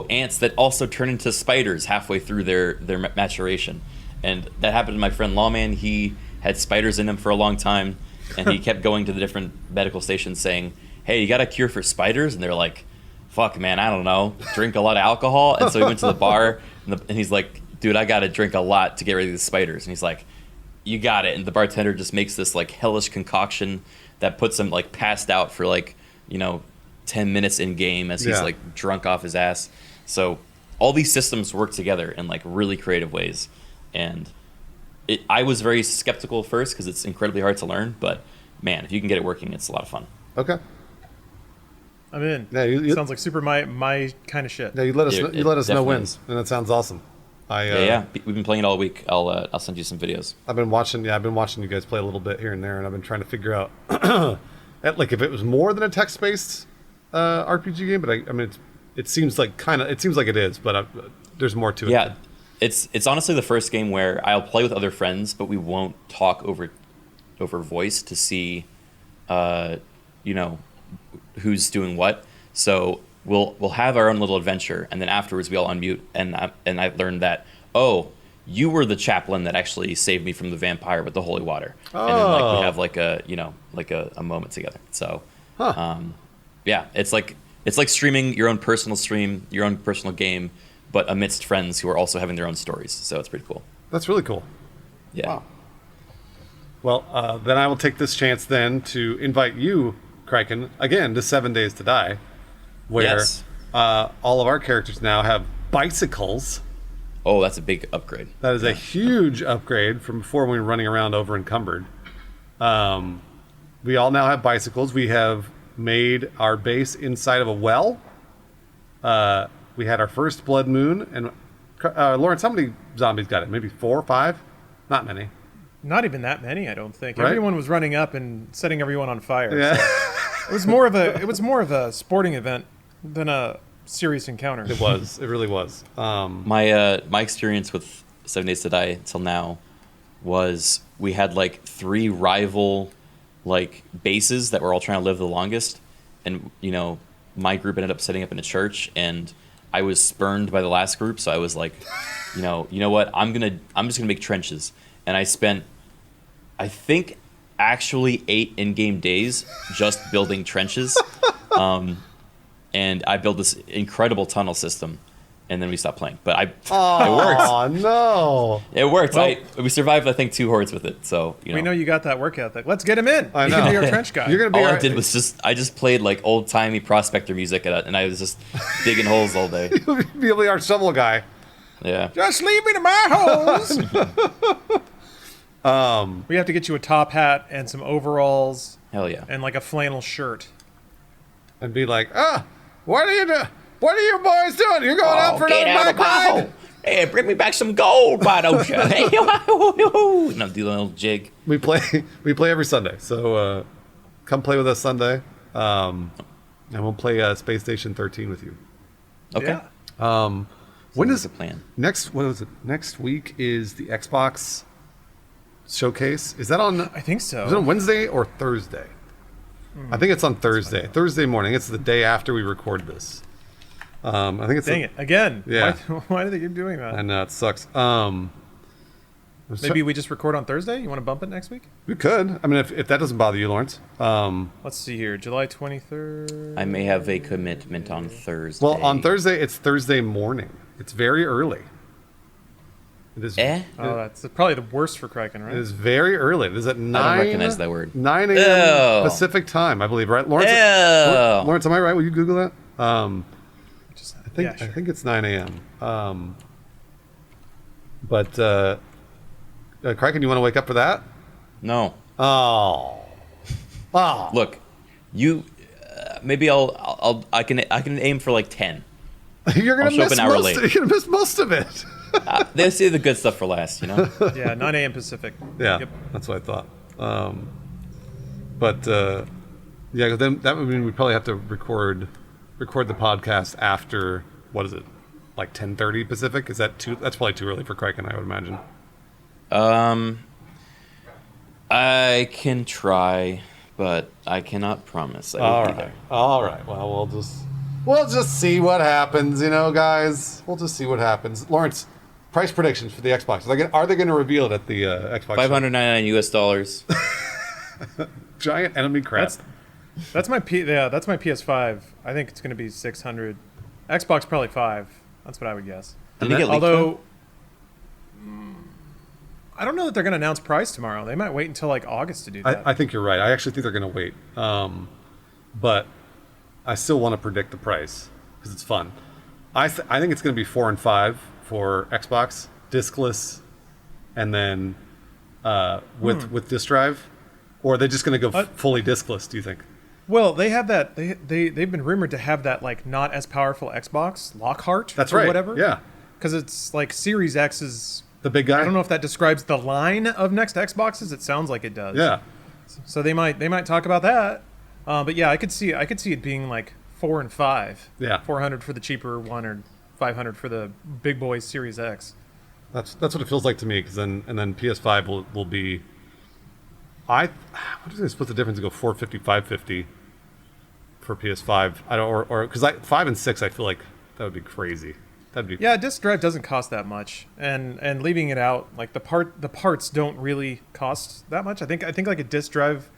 ants that also turn into spiders halfway through their maturation. And that happened to my friend Lawman. He had spiders in him for a long time, and he kept going to the different medical stations saying, hey, you got a cure for spiders? And they're like, fuck, man, I don't know. Drink a lot of alcohol? And so he went to the bar, and he's like, dude, I got to drink a lot to get rid of these spiders. And he's like, you got it. And the bartender just makes this like hellish concoction that puts him like passed out for like, you know, 10 minutes in game as he's like drunk off his ass. So all these systems work together in like really creative ways. And I was very skeptical at first because it's incredibly hard to learn, but man, if you can get it working, it's a lot of fun. Okay. I'm in. Yeah, sounds like super my kind of shit. Yeah, you let us know when, is. and that sounds awesome. Yeah, we've been playing it all week. I'll send you some videos. I've been watching you guys play a little bit here and there, and I've been trying to figure out like if it was more than a text-based RPG game. But I mean, it seems like it is, but there's more to it. Yeah, it's honestly the first game where I'll play with other friends, but we won't talk over voice to see, you know, who's doing what. So we'll have our own little adventure, and then afterwards we all unmute, and I learned that, you were the chaplain that actually saved me from the vampire with the holy water. And then like we have like a moment together. So yeah, it's like streaming your own personal stream, your own personal game, but amidst friends who are also having their own stories. So it's pretty cool. That's really cool. Yeah. Wow. Well, then I will take this chance then to invite you, Criken, again to 7 Days to Die, where Yes. all of our characters now have bicycles. Oh, that's a big upgrade. That is a huge upgrade from before when we were running around over encumbered. We all now have bicycles. We have made our base inside of a well, we had our first blood moon, and Lawrence, how many zombies got it? Maybe 4 or 5? Not many. Not even that many, I don't think. Right? Everyone was running up and setting everyone on fire. Yeah. So it was more of a sporting event than a serious encounter. It was. It really was. My experience with 7 Days to Die until now was we had like 3 rival like bases that were all trying to live the longest, and my group ended up setting up in a church, and I was spurned by the last group, so I was like, you know what, I'm just gonna make trenches, and I spent, I think, actually 8 in-game days just building trenches, and I built this incredible tunnel system, and then we stopped playing. But it worked. Oh no! It worked. Well, we survived, I think, 2 hordes with it. So We know you got that work ethic. Let's get him in. I He know. can be our trench guy. You're gonna be all our, I did was I just played like old timey prospector music, and I was just digging holes all day. be able to be our shovel guy. Yeah. Just leave me to my holes. We have to get you a top hat and some overalls Hell yeah. and like a flannel shirt. And be like, what are you doing? What are you boys doing? You're going out for another bike ride? Hey, bring me back some gold, why don't you? Hey, do a little jig. We play every Sunday, so come play with us Sunday, and we'll play Space Station 13 with you. Okay. Yeah. When is the plan? next? What is it? Next week is the Xbox showcase. Is that on? I think so. Is it on Wednesday or Thursday? I think it's on Thursday. Thursday morning. It's the day after we record this. I think it's. Dang it. Again. Yeah. Why do they keep doing that? I know it sucks. Maybe we just record on Thursday? You want to bump it next week? We could. I mean, if that doesn't bother you, Lawrence. Let's see here. July 23rd. I may have a commitment on Thursday. Well, on Thursday, it's Thursday morning. It's very early. It is. Oh, that's probably the worst for Criken, right? It is very early. It is at 9. I don't recognize that word. 9 a.m. Ew. Pacific time, I believe. Right, Lawrence? Ew. Lawrence, am I right? Will you Google that? Yeah, sure. I think it's 9 a.m. But Criken, you want to wake up for that? No. Oh. Look, you. Maybe I can aim for like 10. You're gonna I'll show up miss an hour most. late. You're gonna miss most of it. They save the good stuff for last, Yeah, 9 a.m. Pacific. Yeah, Yep. that's what I thought. Yeah, then that would mean we probably have to record the podcast after, what is it, like 10:30 Pacific? Is that too? That's probably too early for Criken, I would imagine. I can try, but I cannot promise. I will be there. All right. Well, we'll just see what happens, guys. We'll just see what happens. Lawrence, price predictions for the Xbox. Are they going to reveal it at the Xbox? $599. Giant enemy crap. That's my PS5. I think it's going to be 600. Xbox probably 5. That's what I would guess. Did it get leaked? Although I don't know that they're going to announce price tomorrow. They might wait until like August to do that. I think you're right. I actually think they're going to wait. But I still want to predict the price because it's fun. I think it's going to be 4 and 5 for Xbox, discless, and then with disk drive. Or are they just going to go fully discless, do you think? Well, they have that. They've been rumored to have that like not as powerful Xbox Lockhart. That's or right. Whatever. Yeah. Because it's like Series X is the big guy. I don't know if that describes the line of next Xboxes. It sounds like it does. Yeah. So they might talk about that. But yeah, I could see it being like 4 and 5. Yeah. 400 for the cheaper one or 500 for the big boy Series X. That's what it feels like to me. Because then PS5 will be. What is it? Split the difference and go 450, 550 for PS5. I don't or because 5 and 6 I feel like that would be crazy. That'd be Yeah, disk drive doesn't cost that much, and leaving it out, like the parts don't really cost that much. I think like a disk drive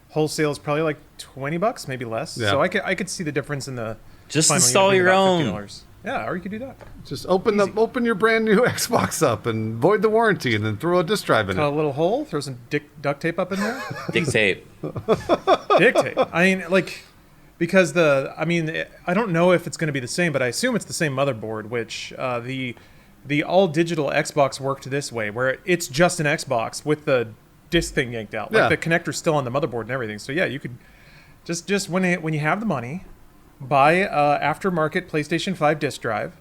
wholesale is probably like $20, maybe less. Yeah. So I could see the difference in the Just final install unit being your about own. $50. Yeah, or you could do that. just open your brand new Xbox up and void the warranty and then throw a disk drive in Cut a it. little hole, throw some duct tape up in there. Dictate. Dick tape. I mean, like, because I don't know if it's going to be the same, but I assume it's the same motherboard, which the all digital Xbox worked this way, where it's just an Xbox with the disc thing yanked out. Like Yeah. the connector's still on the motherboard and everything. So yeah, you could just when you have the money, buy a aftermarket PlayStation 5 disc drive,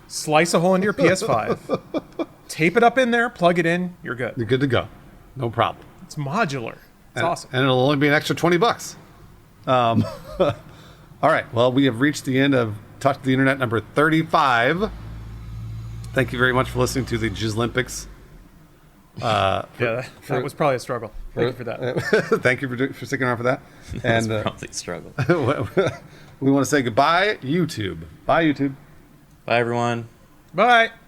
slice a hole into your PS5, tape it up in there, plug it in, you're good. You're good to go. No problem. It's modular. It's awesome. And it'll only be an extra $20. All right. Well, we have reached the end of Talk to the Internet number 35. Thank you very much for listening to the Jizzlympics. That was probably a struggle. Thank you for that. Thank you for sticking around for that. That's probably a struggle. We want to say goodbye, YouTube. Bye, YouTube. Bye, everyone. Bye.